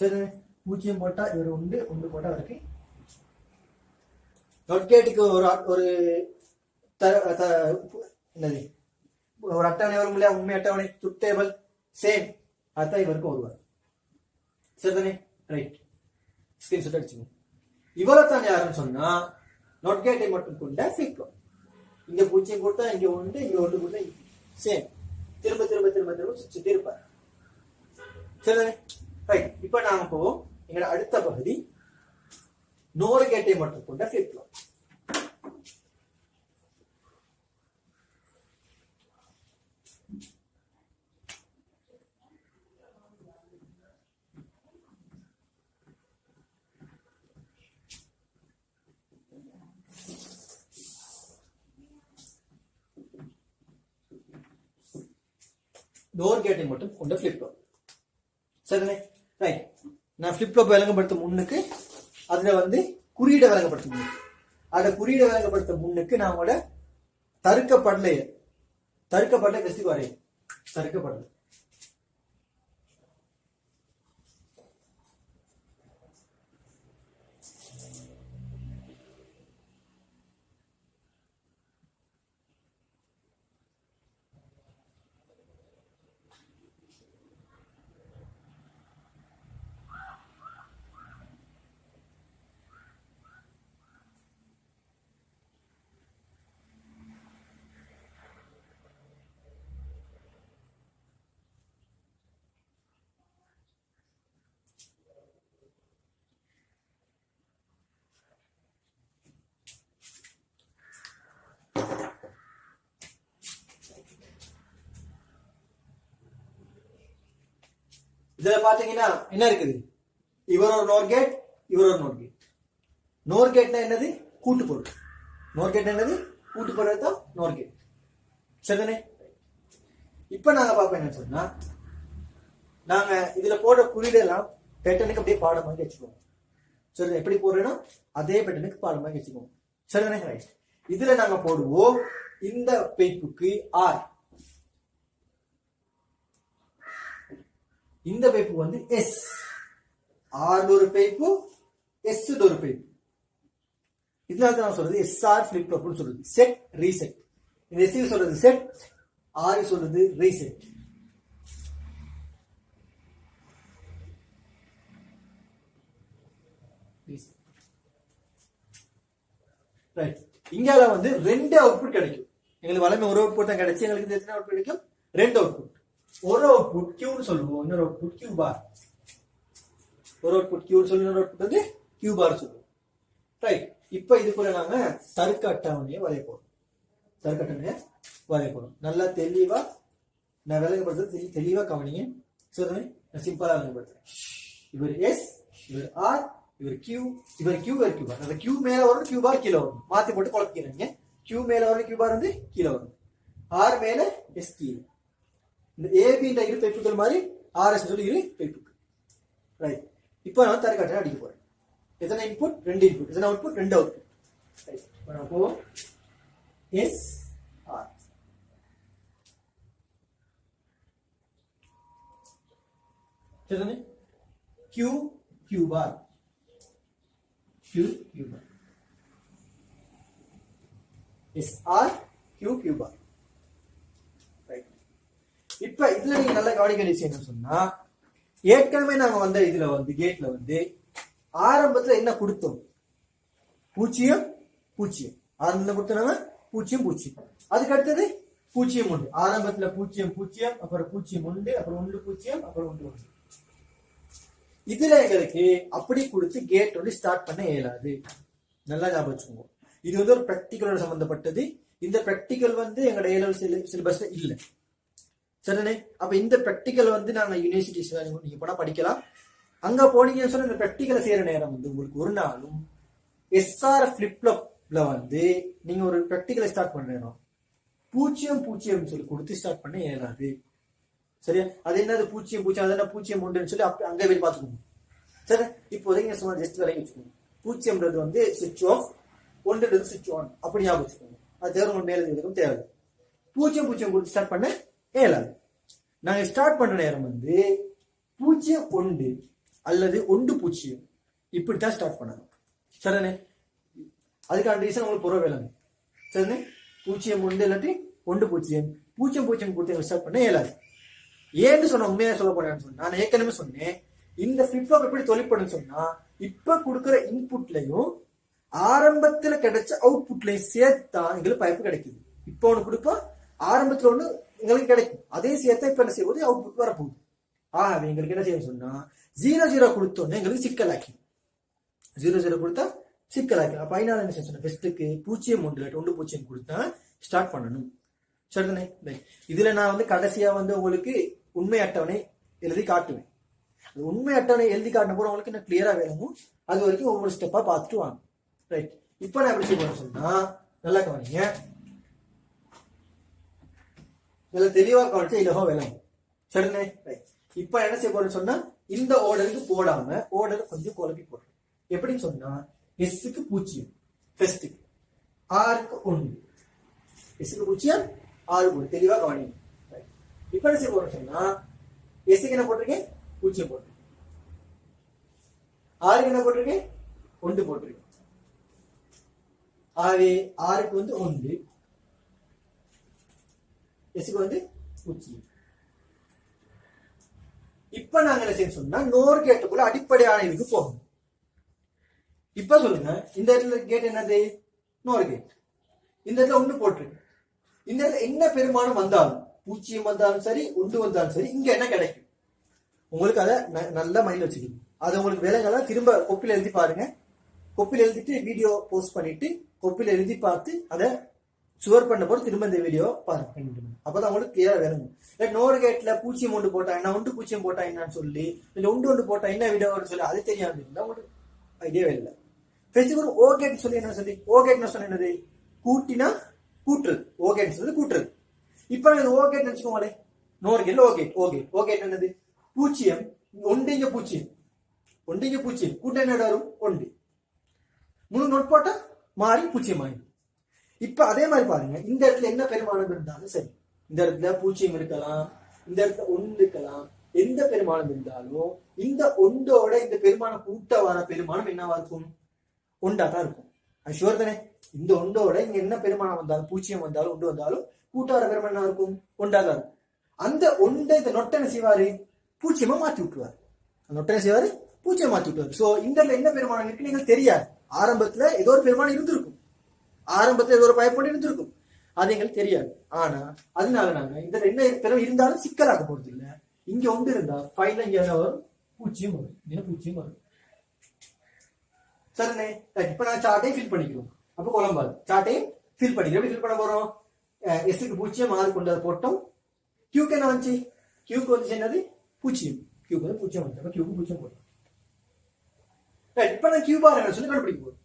சரி, பூஜ்ஜியம் போட்டா இவர் உண்டு, ஒன்று போட்டா அவருக்கு. நாட் கேட்டுக்கு ஒரு என்னது ஒரு அட்டவணை வரும் இல்லையா, உண்மை அட்டவணை ட்ரூத் டேபிள் சேம், அதான் இவருக்கும் வருவார். சரிதானே, ரைட். ஸ்கிரீன்ஷாட் அடிச்சுக்கோங்க. இவரைத்தான் யாருன்னு சொன்னா நாட் கேட்டை மட்டும் கொண்ட ஃபிளிப் ஃப்ளாப். இங்க பூஜ்ஜியம் கொடுத்தா இங்க ஒன்று, இங்க ஒன்று கொடுத்தா சேம், திரும்ப திரும்ப திரும்ப திரும்ப சுத்திட்டே இருப்பார். சரிதானே, ரைட். இப்ப நாம போவோம் எங்களோட அடுத்த பகுதி, நோர் கேட்டை மட்டும் கொண்ட ஃபிளிப் ஃப்ளாப். டோர் கேட்டை மட்டும் கொண்ட ஃபிளிப் ஃப்ளாப். சரிதானே, ரைட். நான் ஃபிளிப் ஃப்ளாப் விளங்கப்படுத்தும் முன்னுக்கு அதுல வந்து குறியீடை விளங்கப்படுத்தும் முன்னுக்கு, அதை குறியீடை விளங்கப்படுத்தும் முன்னுக்கு நாமோட தருக்கப்படலை ஃபெஸ்டிவ் வரையும் தருக்கப்படலை. இதுல பாத்தீங்கன்னா என்ன இருக்குது, இவர் ஒரு நோர் கேட், இவர் ஒரு நோர் கேட். நோர் கேட்னா என்னது, கூட்டு பொருள். நோர் கேட் என்னது, கூட்டு பொருள் தான் நோர் கேட். சரிதானே, இப்ப நாங்க பார்ப்போம் என்ன சொன்னா, நாங்க இதுல போடுற குறியீடெல்லாம் பேட்டர்னுக்கு அப்படியே பாடமாக வச்சுக்கோங்க. சரி, எப்படி போடுறேன்னா அதே பேட்டர்னுக்கு பாடமாக வச்சுக்கோங்க. சரிதானே, ரைட். இதுல நாங்க போடுவோம் இந்த பைப்புக்கு ஆர், இந்த பைப்பு வந்து எஸ், ஆர் ஒரு பைப்பு, எஸ் ஒரு பைப்பு. இதனால நான் சொல்றது எஸ்ஆர் ஃபிளிப் ஃப்ளாப்னு சொல்றது. Set reset. இந்த எஸ் சொல்றது செட், ஆர் சொல்றது ரீசெட். ரைட். இங்கால வந்து ரெண்டு அவுட்புட் கிடைக்கும். எங்களுக்கு வளமை ஒரு அவுட்புட் தான் கிடைச்சு, எங்களுக்கு எத்தனை அவுட்புட் கிடைக்கும், ரெண்டு அவுட்புட். ஒரு அவுட்புட் கியூன்னு சொல்லுவோம், இன்னொரு அவுட்புட் கியூ பார். ஒரு அவுட்புட் கியூன்னு சொல்லி இன்னொரு அவுட்புட் வந்து கியூ பார் சொல்லுவோம். ரைட். இப்ப இது கூட நாங்க தர்க்க அட்டவணையை வரைய போறோம். தர்க்க அட்டவணையை வரைய போறோம். நல்லா தெளிவா நான் விளங்கப்படுத்துறது தெளிவா கவனிங்க. சரி, நான் சிம்பிளா விளங்கப்படுத்துறேன். இவர் எஸ், இவர் ஆர், இவர் கியூ, இவர் கியூ, இவர் கியூ பார். அந்த கியூ மேல வரும், கியூ பார் கீழே வரும். மாத்தி போட்டு குழப்பிக்கிறீங்க. கியூ மேல வரும், கியூ பார் வந்து கீழே வரும். ஆர் மேல, எஸ் கீழே. இந்த ஏபின்ற இரு பைப்புகள் மாதிரி ஆர்எஸ் சொல்லி இரு பைப்புகள். ரைட். இப்போ நான் தர்க்க அட்டவணை அடிக்க போறேன். எத்தனை இன்புட்? 2 இன்புட். எத்தனை அவுட்புட்? 2 அவுட்புட். ரைட். இப்போ நம்ம போவோம் எஸ் ஆர். சரிதானே? Q Q பார், Q Q பார், எஸ் ஆர் Q Q பார். ரைட். இப்ப இதுல நீங்க நல்லா கவனிக்க வேண்டிய விஷயம் என்ன சொன்னா, ஏற்கனவே நாங்க வந்த இதுல வந்து கேட்ல வந்து ஆரம்பத்துல என்ன கொடுத்தோம்? 0 0. ஆரம்பத்துல கொடுத்தோம் 0 0. அதுக்கு அடுத்தது 0 1. ஆரம்பத்துல 0 0, அப்புறம் 0 1, அப்புறம் 1 0, அப்புறம் 1 1. இதுல எங்களுக்கு அப்படி கொடுத்து கேட் வந்து ஸ்டார்ட் பண்ண இயலாது. நல்லா ஞாபகம் வச்சுக்கோங்க. இது வந்து ஒரு பிராக்டிகலோட சம்பந்தப்பட்டது. இந்த பிராக்டிகல் வந்து எங்களோட ஏ சிலபஸ்ல இல்ல. சரிதானே? அப்ப இந்த பிராக்டிகல் வந்து நாங்க யூனிவர்சிட்டிஸ் நீங்க போனா படிக்கலாம். அங்க போனீங்கன்னு சொன்னா இந்த பிராக்டிகலை செய்யற நேரம் வந்து உங்களுக்கு ஒரு நாளும் எஸ்ஆர் பிளிப்ல வந்து நீங்க ஒரு பிராக்டிகலை ஸ்டார்ட் பண்றோம் 0 0 சொல்லி கொடுத்து ஸ்டார்ட் பண்ண இயலாது. சரியா? அது என்னது 0 0, அது என்ன 0 1 சொல்லி அங்கே போய் பார்த்துக்கோங்க. சரி, இப்போதைக்கு சும்மா ஜஸ்ட் விலகி வச்சுக்கோங்க. 0ன்றது வந்து சுவிட்ச் ஆஃப், 1ன்றது சுவிட்ச் ஆன். அப்படி ஞாபகம் வச்சுக்கோங்க. அது தேவை உங்க மேல இருக்கும் தேவை. 0 0 கொடுத்து ஸ்டார்ட் பண்ண இயலாது. நாங்க ஸ்டார்ட் பண்ற நேரம் வந்து 0 1 அல்லது 1 0 இப்படித்தான் ஸ்டார்ட் பண்ணணும். சரிதானே? அதுக்கான ரீசன் உங்களுக்கு புற வேலை. சரிதானே? 0 1 இல்லாட்டி 1 0 0 0 கொடுத்து ஸ்டார்ட் பண்ண இயலாது. ஏன்னு சொன்ன உண்மையா சொல்ல போறேன்னு சொன்னா, நான் ஏற்கனவே சொன்னேன், இந்த ஃபிளிப் எப்படி தொழிற்படும் சொன்னா, இப்ப கொடுக்குற இன்புட்லயும் ஆரம்பத்துல கிடைச்ச அவுட்புட்லயும் சேர்த்தா எங்களுக்கு பைப்பு கிடைக்குது. இப்ப ஒண்ணு கொடுப்போம், ஆரம்பத்துல ஒண்ணு எங்களுக்கு கிடைக்கும். அதே சேர்த்தா இப்ப என்ன செய்வது, அவுட்புட் வரப்போகுது. ஆகவே எங்களுக்கு என்ன செய்யணும் சொன்னா, 0 0 கொடுத்தோன்னே எங்களுக்கு சிக்கலாக்கி, 0 0 கொடுத்தா சிக்கலாக்கி. அப்ப அதனால என்ன சொன்ன, பெஸ்ட்டுக்கு 0 1 1 0 கொடுத்தா ஸ்டார்ட் பண்ணணும். சரிதானே? இதுல நான் வந்து கடைசியா வந்து உங்களுக்கு உண்மை அட்டவணை எழுதி காட்டுவேன். உண்மை அட்டவணை எழுதி காட்டின போது உங்களுக்கு என்ன கிளியரா வேணும், அது வரைக்கும் ஒவ்வொரு ஸ்டெப்பா பார்த்துட்டு வாங்க. ரைட். இப்ப நான் எப்படி செய்ய சொன்னா, நல்லா கவனிங்க, நல்லா தெளிவா கவனிச்சு இலவா வேணும். சரிதானே? ரைட். இப்ப என்ன செய்ய போறேன்னு சொன்னா, இந்த ஆர்டருக்கு போடாம ஆர்டர் கொஞ்சம் குழப்பி போடுறேன். எப்படின்னு சொன்னா, எஸ்க்கு 0 ஃபர்ஸ்ட்டுக்கு, ஆருக்கு 1, எஸ்க்கு 0 6 போடு. தெளிவா கவனிங்க. இப்ப என்ன செய்ய போறோம் சொன்னா, எஸ்க்கு என்ன போட்டிருக்கேன் 0 போட்டிருக்கேன், ஆருக்கு என்ன போட்டிருக்கேன் 1 போட்டிருக்கேன். ஆகவே ஆருக்கு வந்து 1, எஸ்க்கு வந்து 0. இப்ப நாங்க என்ன செய்ய சொன்னா, நோர் கேட்டுக்குள்ள அடிப்படையான இதுக்கு போகணும். இப்ப சொல்லுங்க, இந்த இடத்துல கேட் என்னது, நோர் கேட். இந்த இடத்துல 1 போட்டிருக்கு. இந்த இடத்துல என்ன பெருமானம் வந்தாலும், 0 வந்தாலும் சரி 1 வந்தாலும் சரி, இங்க என்ன கிடைக்கும் உங்களுக்கு, அதை நல்லா மைண்ட்ல வச்சுக்கணும். அதை உங்களுக்கு வேலைகளை திரும்ப கொப்பில எழுதி பாருங்க. கொப்பில எழுதிட்டு வீடியோ போஸ்ட் பண்ணிட்டு கொப்பில எழுதி பார்த்து அதை சுவர் பண்ண போது திரும்ப இந்த வீடியோ பாருங்க. அப்பதான் உங்களுக்கு கிளியரா வேணும். நோர் கேட்ல 0 1 போட்டா என்ன, 1 0 போட்டா என்னன்னு சொல்லி, இல்ல 1 1 போட்டா என்ன வீடியோ சொல்லி அது தெரியாது இருந்தா உங்களுக்கு ஐடியாவே இல்லை. ஃபெஸ்டிவல் ஓ கேட் சொல்லி என்ன சொல்லி, ஓ கேட் சொன்ன என்னது, கூட்டினா கூட்டுறது. ஓ கேட் சொல்லி கூட்டுறது. இப்ப ஓ கேட் நினைச்சுக்கோங்களே, நோர் கேட்ல ஓ கேட், ஓ கேட், ஓ கேட் என்னது 0 1 இங்க 0 1 இங்க 0 கூட்ட என்ன வரும் 1 3 நோட் போட்டா மாறி 0 ஆயிடும். இப்ப அதே மாதிரி பாருங்க, இந்த இடத்துல என்ன பெருமானம் இருந்தாலும் சரி, இந்த இடத்துல 0 இருக்கலாம், இந்த இடத்துல 1 இருக்கலாம், எந்த பெருமானம் இருந்தாலும் இந்த 1ஓட இந்த பெருமானம் கூட்ட வர பெருமானம் என்னவா இருக்கும், 1 தான் இருக்கும். அது ஷுவர் தானே? இந்த 1ஓட இங்க என்ன பெருமானம் வந்தாலும், 0 வந்தாலும் 1 வந்தாலும் கூட்ட வர பெருமானம் என்ன இருக்கும், 1 தான் இருக்கும். அந்த 1 இந்த நொட்டை என்ன செய்வாரு, 0 மாத்தி விட்டுருவாரு. நொட்டை என்ன செய்வாரு, 0 மாத்தி விட்டுருவாரு. சோ இந்த இடத்துல என்ன பெருமானம் இருக்கு நீங்களுக்கு தெரியாது. ஆரம்பத்துல ஏதோ ஒரு பெருமானம் இருந்திருக்கும், ஆரம்பத்துல ஏதோ ஒரு பயப்படி இருந்திருக்கும், அது எங்களுக்கு தெரியாது. ஆனா அதனால நாங்க இந்த என்ன பெரும் இருந்தாலும் சிக்கலாக்க போறது இல்ல. இங்க 1 இருந்தா ஃபைனல் இங்க என்ன வரும், 0 வரும். என்ன 0 வரும். சரிண்ணே? இப்ப நான் சார்ட்டையும் ஃபில் பண்ணிக்கிறோம். அப்ப குழம்பாது, சார்ட்டையும் ஃபில் பண்ணிக்கிறோம். எப்படி ஃபில் பண்ண போறோம், எஸ்க்கு 0 6 கொண்டு அதை போட்டோம். கியூக்கு என்ன வந்துச்சு, கியூக்கு வந்து என்னது 0, கியூக்கு வந்து 0 வந்து கியூக்கு 0 போட்டோம். இப்ப நான் கியூ பார் என்ன சொல்லி கண்டுபிடிக்க போறோம்.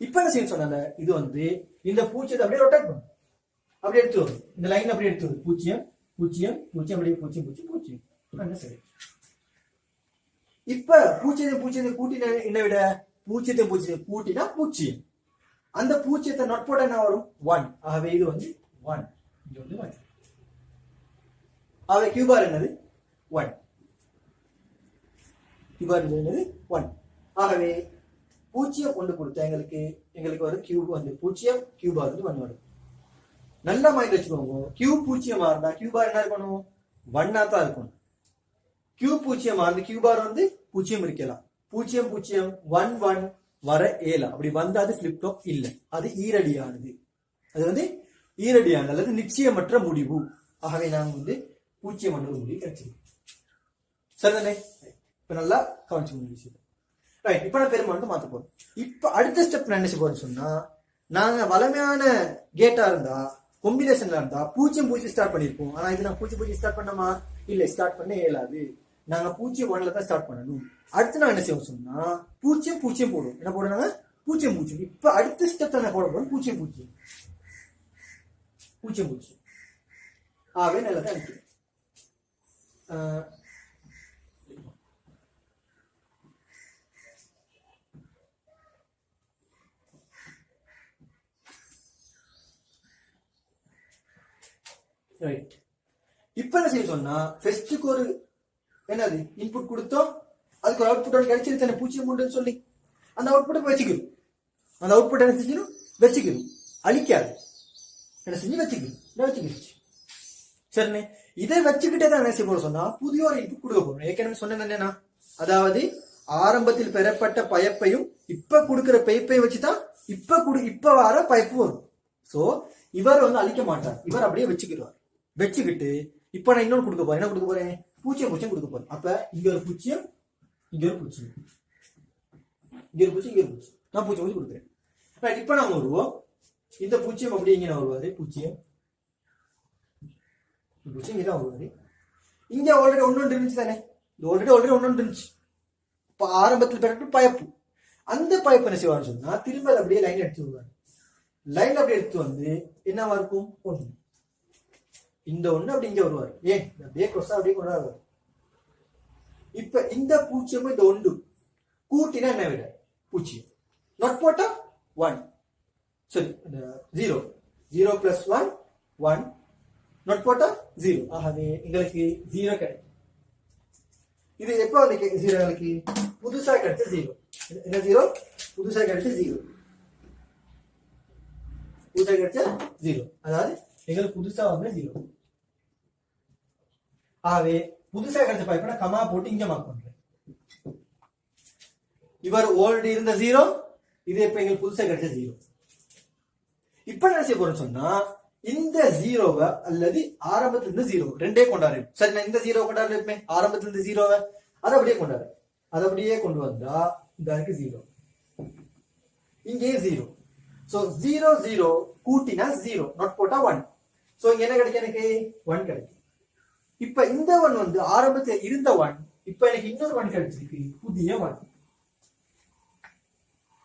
இப்ப என்ன செய்ய சொன்னால, இது வந்து இந்த 0 அப்படியே ரொட்டேட் பண்ணும், அப்படியே எடுத்து வரும். இந்த லைன் அப்படியே எடுத்து வரும், 0 0 0 அப்படியே 0 0 0. சரி, இப்ப 0 0 கூட்டி என்ன விட பூஜ்ஜியத்தை பூஜ்ஜியம் கூட்டினா பூஜ்ஜியம். அந்த பூஜ்ஜியத்தை நோட் போட என்ன வரும் 1. ஆகவே இது வந்து 1. இது வந்து 1. ஆகவே கியூ பார் என்னது 1. கியூ பார் என்னது 1. ஆகவே பூஜ்ஜியம் ஒன்று கொடுத்தா எங்களுக்கு வரும் கியூப் வந்து பூஜ்ஜியம், கியூ பார் வந்து 1 வரும். நல்லா மைண்ட் வச்சுக்கோங்க. கியூ பூஜ்ஜியமா இருந்தா கியூ பார் என்ன இருக்கணும் 1 தான் இருக்கணும். கியூ பூஜ்ஜியமா இருந்து கியூ பார் வந்து பூஜ்ஜியம் இருக்கலாம். 0 0 1 1 வர ஏலாம். அப்படி வந்தா அது ஃபிளிப் ஃப்ளாப் இல்ல, அது ஈரடியானது. அது வந்து ஈரடியானது அல்லது நிச்சயமற்ற முடிவு. ஆகவே நாங்க வந்து 0 1 முடிவு கிடைச்சிருக்கு. சரிதானே? இப்ப நல்லா கவனிச்சு விஷயம். ரைட். இப்ப நான் பெருமாள் மாத்த போறோம். இப்ப அடுத்த ஸ்டெப் நான் என்ன செய்ய போறேன்னு சொன்னா, நாங்க வளமையான கேட்டா இருந்தா காம்பினேஷன்ல இருந்தா 0 0 ஸ்டார்ட் பண்ணிருப்போம். ஆனா இது நான் 0 0 ஸ்டார்ட் பண்ணமா இல்ல, ஸ்டார்ட் பண்ண இயலாது. நாங்க 0 1 தான் ஸ்டார்ட் பண்ணணும். அடுத்து நான் என்ன செய்வோம் சொன்னா 0 0 போடுவோம். என்ன போடுறாங்க 0 0. இப்ப அடுத்த ஸ்டெப் என்ன போட போறோம் 0 0 0 0. ஆகவே நல்லா தான் இருக்கு. ரைட். இப்ப என்ன செய்ய சொன்னா ஃபர்ஸ்ட்க்கு ஒரு என்னது இன்புட் கொடுத்தோம், அதுக்கு ஒரு அவுட்புட் ஒன்று கிடைச்சிருச்சு 0 3 சொல்லி அந்த அவுட்புட்டை வச்சுக்கணும். அந்த அவுட்புட் என்ன செஞ்சணும் வச்சுக்கணும், அழிக்காது. என்ன செஞ்சு வச்சுக்கிடுச்சு. சரிண்ணே. இதை வச்சுக்கிட்டே தான் என்ன செய்ய போறோம் சொன்னா புதிய ஒரு இன்புட் கொடுக்க போறோம். ஏற்கனவே சொன்னது என்னன்னா, அதாவது ஆரம்பத்தில் பெறப்பட்ட பைப்பையும் இப்ப கொடுக்கிற பைப்பை வச்சுதான் இப்ப வர பைப்பு வரும். சோ இவர் வந்து அழிக்க மாட்டார், இவர் அப்படியே வச்சுக்கிட்டு இப்ப நான் இன்னொன்று கொடுக்க போறேன். என்ன கொடுக்க போறேன் 0 0 கொடுக்க போறேன். அப்ப இங்க ஒரு 0 இங்க ஒரு 0 இங்க ஒரு 0 இங்க ஒரு 0 நான் 0 0 கொடுக்குறேன். ரைட். இப்ப நாம வருவோம். இந்த 0 அப்படியே இங்க வருவாரு 0 இங்கதான் வருவாரு. இங்க ஆல்ரெடி ஒன்னு இருந்துச்சு தானே, ஆல்ரெடி ஒன்னு இருந்துச்சு. இப்ப ஆரம்பத்தில் பெறப்பட்ட பைப்பு, அந்த பைப் என்ன செய்வான்னு சொன்னா திரும்ப அப்படியே லைன் எடுத்து வருவாரு. லைன் அப்படி எடுத்து வந்து என்னவா இருக்கும் 1. இந்த 1 அப்படி இங்க வருவாரு. ஏன் அப்படியே கொசா அப்படியே கொண்டாடுவாரு. இப்ப இந்த 0 இந்த 1 கூட்டினா என்ன விட 0. நோட் போட்டா 1 சரி 0 0 plus 1 1 நோட் போட்டா 0. ஆகவே எங்களுக்கு 0 கிடைக்கும். இது எப்ப வந்து 0 எங்களுக்கு புதுசா கிடைச்ச 0. என்ன 0 புதுசா கிடைச்ச 0. புதுசா கிடைச்ச 0, அதாவது எங்களுக்கு புதுசா வந்து 0. ஆகவே புதுசா கிடைச்ச பைப்பை நான் கமா போட்டு இங்க மார்க் பண்றேன். இவர் ஆல்ரெடி இருந்த 0, இது இப்ப எங்களுக்கு புதுசா கிடைச்ச 0. இப்ப என்ன செய்ய போறோம்னு சொன்னா இந்த 0வை அல்லது ஆரம்பத்துல இருந்து 0 ரெண்டே கொண்டாரு. சரி, நான் இந்த 0 கொண்டாடுறேன். ஆரம்பத்துல இருந்து 0வை அதை அப்படியே கொண்டாரு. அதை அப்படியே கொண்டு வந்தா இந்த 0 இங்கே 0. சோ 0 0 கூட்டினா 0 நோட் போட்டா 1. சோ இங்க என்ன கிடைக்கும் எனக்கு 1 கிடைக்கும். இப்ப இந்த 1 வந்து ஆரம்பத்துல இருந்த 1, இப்ப எனக்கு இன்னொரு 1 கிடைச்சிருக்கு, புதிய 1.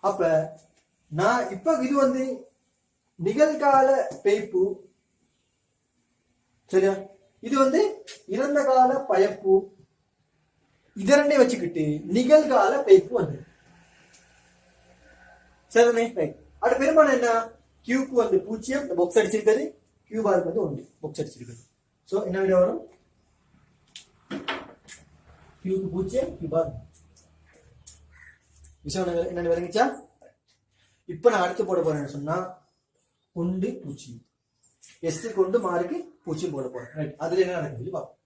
அப்ப நான் இப்ப இது வந்து நிகழ்கால பைப்பு, சரியா? இது வந்து இறந்த கால பைப்பு. இதரண்டே வச்சுக்கிட்டு நிகழ்கால பைப்பு வந்து சரிதானே? அது பெருமானம் என்ன கியூக்கு வந்து 0 பாக்ஸ் அடிச்சிருக்காரு, கியூ பாருக்கு வந்து 1 பாக்ஸ் அடிச்சிருக்காரு. சோ என்ன விட வரும் கியூக்கு 0 கியூ பார். விஷயம் என்ன விளங்குச்சா? இப்ப நான் அடுத்து போட போறேன்னு சொன்னா 1 0 எஸ் கொண்டு மார்க்கு 0 போட போறேன். ரைட். அதுல என்ன நடக்குது பாப்போம்.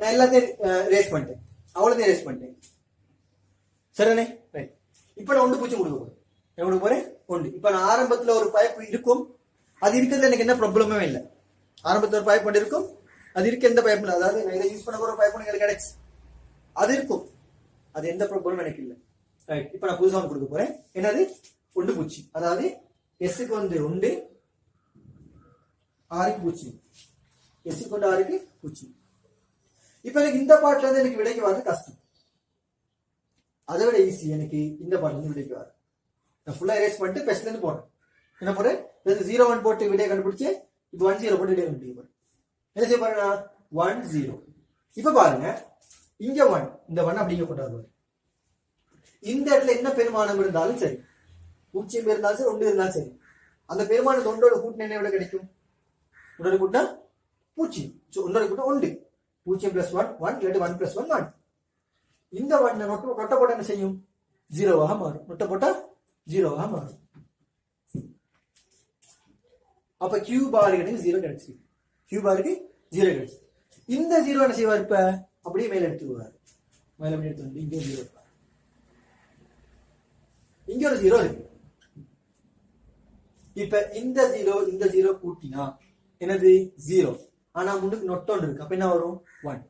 நான் எல்லாத்தையும் ரேஸ் பண்ணிட்டேன், அவ்வளோதையும் ரேஸ் பண்ணிட்டேன். சரிதானே? ரைட். இப்ப நான் 1 0 கொடுக்க போறேன். என்ன கொடுக்க போறேன் 1. இப்ப நான் ஆரம்பத்துல ஒரு பைப் இருக்கும், அது இருக்கிறது எனக்கு என்ன ப்ராப்ளமே இல்லை. ஆரம்பத்துல ஒரு பைப் ஒன்று இருக்கும், அது இருக்க எந்த பைப் இல்லை. அதாவது நான் இதை யூஸ் பண்ண போற பைப் எனக்கு கிடைச்சு அது இருக்கும், அது எந்த ப்ராப்ளமும் எனக்கு இல்லை. ரைட். இப்ப நான் புதுசா ஒன்று கொடுக்க போறேன். என்னது 1 0, அதாவது எஸ்க்கு வந்து 1 6க்கு 0, எஸ்க்கு வந்து 6க்கு 0. இப்ப எனக்கு இந்த பாட்டுல இருந்து எனக்கு விடைக்கு வர்றது கஷ்டம். அதை விட ஈஸி எனக்கு இந்த பாட்டு வந்து விடைக்கு வர நான் ஃபுல்லா எரேஸ் பண்ணிட்டு பெஸ்ட்ல இருந்து போறேன் என்ன போறேன் 0 1 போட்டு விடையை கண்டுபிடிச்சு இப்போ 1 0 போட்டு விடையை கண்டுபிடிக்க போறேன் என்ன செய்ய பாருங்க 1 0 இப்ப பாருங்க இங்க 1 இந்த 1 அப்படிங்க கொண்டாடுவாரு இந்த இடத்துல என்ன பெருமானம் இருந்தாலும் சரி 0 இருந்தாலும் சரி 1 இருந்தாலும் சரி அந்த பெருமானம் ஒன்றோட கூட்டின என்ன விட கிடைக்கும் ஒன்றோட கூட்டினா 0 ஒன்றோட கூட்டினா 1 0 பிளஸ் 1 1 இல்லாட்டி 1 பிளஸ் 1 1 இந்த 1 நொட்ட போட்டா என்ன செய்யும் 0 மாறும் நொட்ட போட்டா 0 மாறும் அப்ப Q பாருக்கு எனக்கு 0 கிடைச்சு Q பாருக்கு 0 கிடைச்சு இந்த 0 என்ன செய்வார் இப்ப அப்படியே மேல எடுத்துக்குவார் மேல அப்படியே எடுத்து வந்து இங்க 0 இங்க ஒரு 0 இருக்கு இப்ப இந்த 0 கூட்டினா என்னது 0 ஆனா முன்னுக்கு நொட்டோண்டு இருக்கு அப்ப என்ன வரும் 1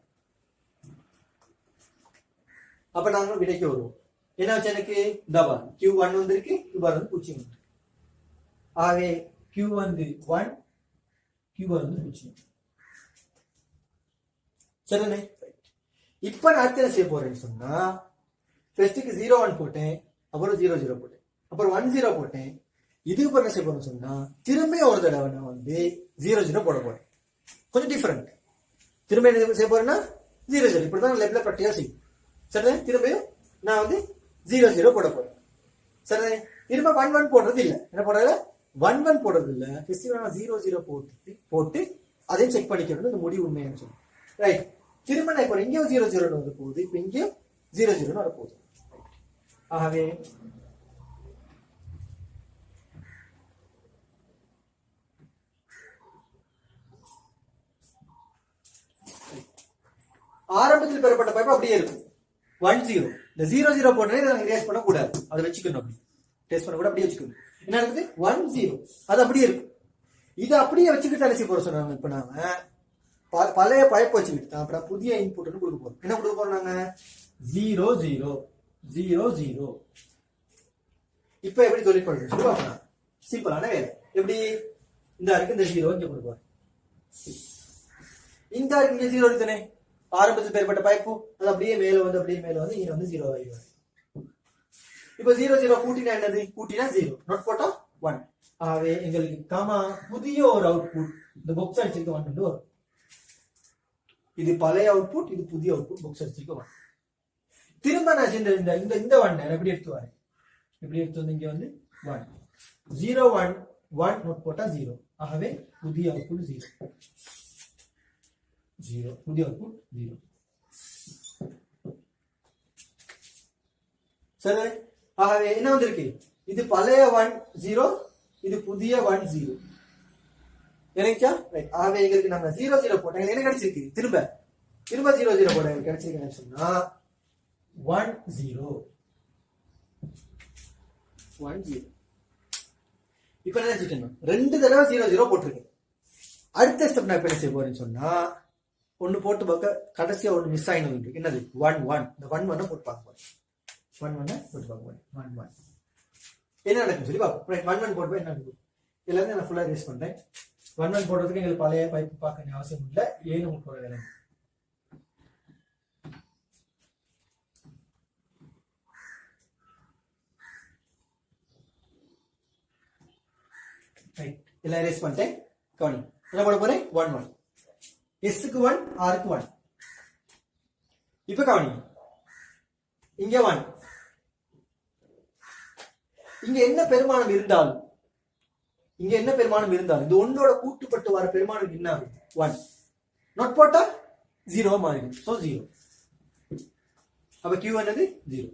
அப்ப நாங்க விடைக்கு வருவோம் என்ன வச்சு எனக்கு தபா Q1 வந்திருக்கு Q பார் வந்து 0 வந்து ஆகவே Q வந்து 1 Q பார் வந்து 0 சரிதானே இப்ப நான் அடுத்த செய்ய போறேன்னு சொன்னா ஃபர்ஸ்ட்க்கு 0 1 போட்டேன் அப்புறம் 0 0 போட்டேன் அப்புறம் 1 0 போட்டேன் இதுக்கு அப்புறம் என்ன செய்ய போறேன்னு சொன்னா திரும்ப ஒரு தடவை நான் வந்து 0 0 போட போறேன் கொஞ்சம் டிஃபரெண்ட் திரும்ப என்ன செய்ய போறேன்னா 0 0 இப்படிதான் லெப்ல பட்டியா செய்யும் சரிதானே திரும்பியும் நான் வந்து 0 0 போட போறேன் சரிதானே திரும்ப 1 1 போடுறது இல்ல என்ன போடுறது 1 1 போடுறது இல்ல ஃபெஸ்டிவல் நான் 0 0 போட்டு அதையும் செக் பண்ணிக்கணும் இந்த முடிவு உண்மையானு சொல்லி ரைட் திரும்ப நான் இப்போ இங்கேயும் 0 0 வந்து போகுது இப்போ இங்கேயும் 0 0 வர போகுது ஆகவே ஆரம்பத்தில் பெறப்பட்ட பைப்பு அப்படியே இருக்கும் 1 0 இந்த 0 0 போட்டே இதை ரேஸ் பண்ண கூடாது அதை வச்சுக்கணும் அப்படி டெஸ்ட் பண்ண கூட அப்படியே வச்சுக்கணும் என்ன இருக்குது 1 0 அது அப்படியே இருக்கும் இதை அப்படியே வச்சுக்கிட்டு அலசி போற சொன்னாங்க இப்ப நாம பழைய பைப் வச்சுக்கிட்டு தான் அப்புறம் புதிய இன்புட் கொடுக்க போறோம் என்ன கொடுக்க போறோம் நாங்க 0 0 0 0 இப்ப எப்படி தொழில் பண்ணுறோம் சிம்பிளான வேலை எப்படி இந்த இருக்கு இந்த 0 இங்க கொடுப்போம் இந்த இருக்கு இங்க 0 இருக்குனே ஆரம்பத்தில் பெறப்பட்ட பைப்பு அது அப்படியே மேல வந்து இங்க வந்து 0 ஆயிடும் இப்ப 0 0 கூட்டினா என்னது கூட்டினா 0 நோட் போட்டா 1 ஆகவே எங்களுக்கு காமா புதிய ஒரு அவுட்புட் இந்த பாக்ஸ் அடிச்சிருக்க 1 வந்து வரும் இது பழைய அவுட்புட் இது புதிய அவுட்புட் பாக்ஸ் அடிச்சிருக்க 1 திரும்ப நான் இந்த 1 எப்படி எடுத்து வரேன் எப்படி எடுத்து வந்து இங்க வந்து 1 0 1 1 நோட் போட்டா 0 ஆகவே புதிய அவுட்புட் 0 0 புதிய அவுட்புட் 0 சரி ஆகவே என்ன வந்திருக்கு இது பழைய 1 0 இது புதிய 1 0 எனக்குச்சா ரைட் ஆகவே எங்களுக்கு நாங்க 0 0 போட்டோம் என்ன கிடைச்சிருக்கு திரும்ப 0 0 போட கிடைச்சிருக்கு சொன்னா 1 0 1 0 இப்ப என்ன செஞ்சுக்கணும் ரெண்டு தடவை 0 0 போட்டிருக்கேன் அடுத்த ஸ்டெப் நான் என்ன செய்ய போறேன்னு சொன்னா ஒன்னு போட்டு பார்க்க கடைசியா ஒன்னு மிஸ் ஆயினது என்னது 1 1 இந்த 1 1 போட்டு பார்க்க போறேன் 1 1 போட்டு பார்க்க போறேன் 1 1 என்ன நடக்கும் சொல்லி பார்ப்போம் ரைட் 1 1 போட்டு என்ன நடக்கும் எல்லாமே நான் ஃபுல்லா ரேஸ் பண்றேன் 1 1 போடுறதுக்கு எங்களுக்கு பழைய பைப் பார்க்க வேண்டிய அவசியம் இல்லை ஏன்னு உங்களுக்கு போட வேலை ரைட் எல்லாம் ரேஸ் பண்ணிட்டேன் கவனி என்ன போட போறேன் 1 1 எஸ்க்கு 1 ஆருக்கு 1 இப்ப கவனி இங்க 1 இங்க என்ன பெருமானம் இருந்தாலும் இது ஒன்னோட கூட்டுப்பட்டு வர பெருமானம் என்ன ஆகும் 1 நோட் போட்டா 0 மாறிடும் சோ 0 அப்ப Q என்னது 0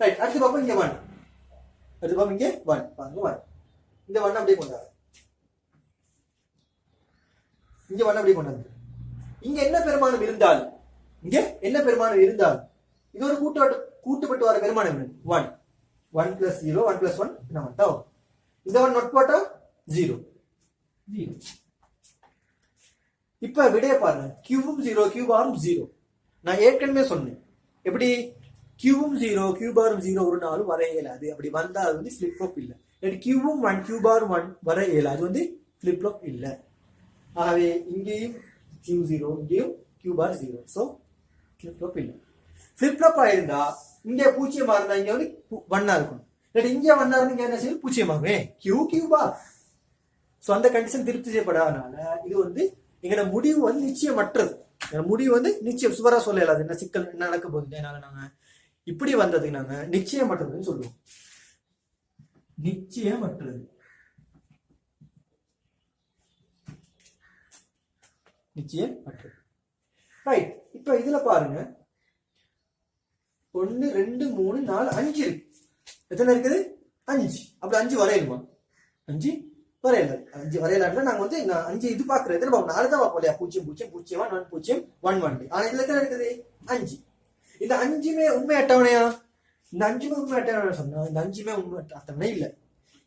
ரைட் அடுத்து பாப்போம் இங்க 1 அடுத்து பாப்போம் இங்க 1 பாருங்க 1 இந்த 1 அப்படியே கொண்டாரு இங்க 1 அப்படியே கொண்டாரு இங்க என்ன பெருமானம் இருந்தாலும் இது ஒரு கூட்டுப்பட்டு வர பெருமானம் 1 1 plus 0 1 plus 1 என்ன வந்தா இந்த 1 நோட் போட்டா 0 இப்ப விடைய பாருங்க Qவும் 0 Q பாரும் 0 நான் ஏற்கனவே சொன்னேன் எப்படி Qவும் 0 Q பாரும் 0 ஒரு நாளும் வர இயலாது அப்படி வந்தா அது வந்து ஃபிளிப் ஃப்ளாப் இல்ல Qவும் 1 Q பாரும் 1 வர இயலாது அது வந்து ஃபிளிப் ஃப்ளாப் இல்ல ஆகவே இங்கேயும் Q0 இங்கேயும் Q பார் 0 சோ ஃபிளிப் ஃப்ளாப் இல்ல ஃபிளிப் ஃப்ளாப்பா இருந்தா இங்க பூஜ்ஜியமா இருந்தா இங்க வந்து 1 இருக்கும். இல்லாட்டி இங்க 1 இருந்து இங்க என்ன செய்யும் பூஜ்ஜியமாகுமே கியூ கியூ பார். சோ அந்த கண்டிஷன் திருப்தி செய்யப்படாதனால இது வந்து எங்களோட முடிவு வந்து நிச்சயமற்றது. முடிவு வந்து நிச்சயம் சுவரா சொல்லல. என்ன சிக்கல் என்ன நடக்க போகுது நாங்க இப்படி வந்ததுக்கு நாங்க நிச்சயமற்றதுன்னு சொல்லுவோம். நிச்சயமற்றது. நிச்சயமற்றது. ரைட். இப்ப இதுல பாருங்க 1 2 3 4 5 இருக்கு. எத்தனை இருக்குது 5. அப்படி 5 வரையணுமா? 5 வரையல. 5 வரையலாம்னா நாங்க வந்து 5 இது பாக்குறது எத்தனை பாப்போம்? 4 தான் பாப்போம் இல்லையா? 0 0 0 1 1 0 1 1. ஆனா இதுல எத்தனை இருக்குது 5. இந்த 5மே உண்மை அட்டவணையா? இந்த 5மே உண்மை அட்டவணை சொன்னா இந்த 5மே உண்மை அட்டவணை இல்ல.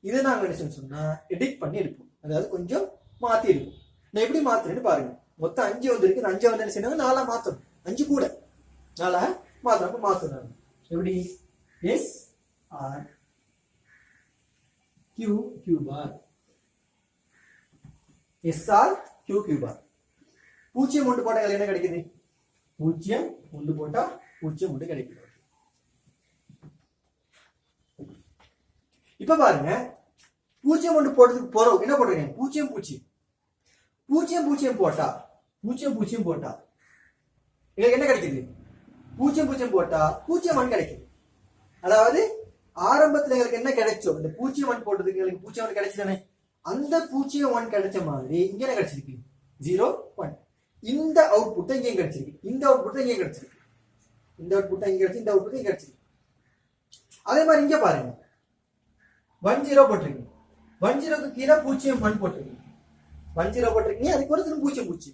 இதை நாங்க என்ன சொன்னா எடிட் பண்ணி எடுப்போம். அதாவது கொஞ்சம் மாத்தி எடுப்போம். நான் எப்படி மாத்துறேன்னு பாருங்க. மொத்தம் 5 வந்திருக்கு. 5 வந்து என்ன செய்யணும் 4 மாத்தணும். 5 கூட 4 மாத்தணும். மாத்தணும் எப்படி? S R Q Q bar. S R Q Q bar. 0 1 போட்டா என்ன கிடைக்குது? 0 1 போட்டா 0 1 கிடைக்குது. இப்ப பாருங்க 0 1 போட்டதுக்கு போறோம் என்ன போடுறீங்க? 0 0 0 0 போட்டா 0 0 போட்டா எனக்கு என்ன கிடைக்குது? 0 0 போட்டா 0 1 கிடைக்குது. அதாவது ஆரம்பத்துல எங்களுக்கு என்ன கிடைச்சோ இந்த 0 1 போட்டதுக்கு எங்களுக்கு 0 1 கிடைச்சதானே, அந்த 0 1 கிடைச்ச மாதிரி இங்க என்ன கிடைச்சிருக்கு? 0 1. இந்த அவுட்புட் இங்கே கிடைச்சிருக்கு. இந்த அவுட்புட் இங்கே கிடைச்சிருக்கு. இந்த அவுட்புட் இங்கே கிடைச்சு இந்த அவுட்புட் இங்கே கிடைச்சிருக்கு. அதே மாதிரி இங்க பாருங்க 1 0 போட்டிருக்கீங்க. 1 0க்கு கீழே 0 1 போட்டிருக்கீங்க. 1 0 போட்டிருக்கீங்க. அதுக்கு ஒரு 0 0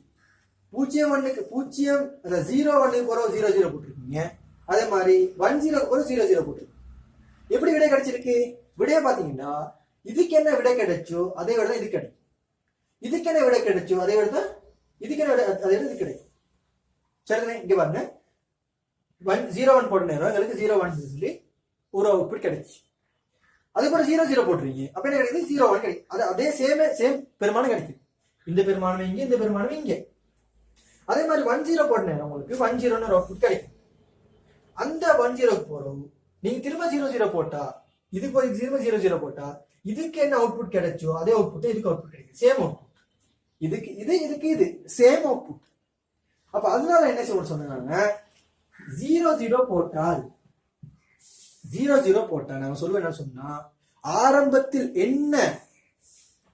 0 1க்கு 0 அத 0 1க்கு ஒரு 0 0 போட்டிருக்கீங்க. அதே மாதிரி 1 0க்கு ஒரு 0 0 போட்டிருக்கீங்க. எப்படி விடை கிடைச்சிருக்கு? விடைய பாத்தீங்கன்னா இதுக்கு என்ன விடை கிடைச்சோ அதே விட தான் இது கிடைக்கும். இதுக்கு என்ன விடை கிடைச்சோ அதே விட தான் இதுக்கு என்ன விடை அதே விட இது கிடைக்கும். சரிதானே? இங்க பாருங்க 0 1 போட்ட நேரம் எங்களுக்கு 0 1 சொல்லி ஒரு அவுட்புட் கிடைச்சு. அது கூட 0 0 போட்டுருவீங்க. அப்ப என்ன கிடைக்குது? 0 1 கிடைக்கும். அதே சேம் பெருமானம் கிடைக்குது. இந்த பெருமானம் இங்க, இந்த பெருமானம் இங்க. அதே மாதிரி 1 0 போட்ட நேரம் உங்களுக்கு 1 0 ஒரு அவுட்புட் கிடைக்கும். அந்த 1 0க்கு போறோம். நீங்க திரும்ப 0 0 போட்டா இதுக்கு ஒரு 0 0 போட்டா இதுக்கு என்ன அவுட்புட் கிடைச்சோ அதே அவுட்புட் இதுக்கு அவுட்புட் கிடைக்கும். Same output. இதுக்கு இது சேம் அவுட்புட். அப்ப அதனால என்ன செய்ய சொன்னாங்க 0 0 போட்டால் 0 0 போட்டா நாங்க சொல்லுவேன் என்ன சொன்னா ஆரம்பத்தில் என்ன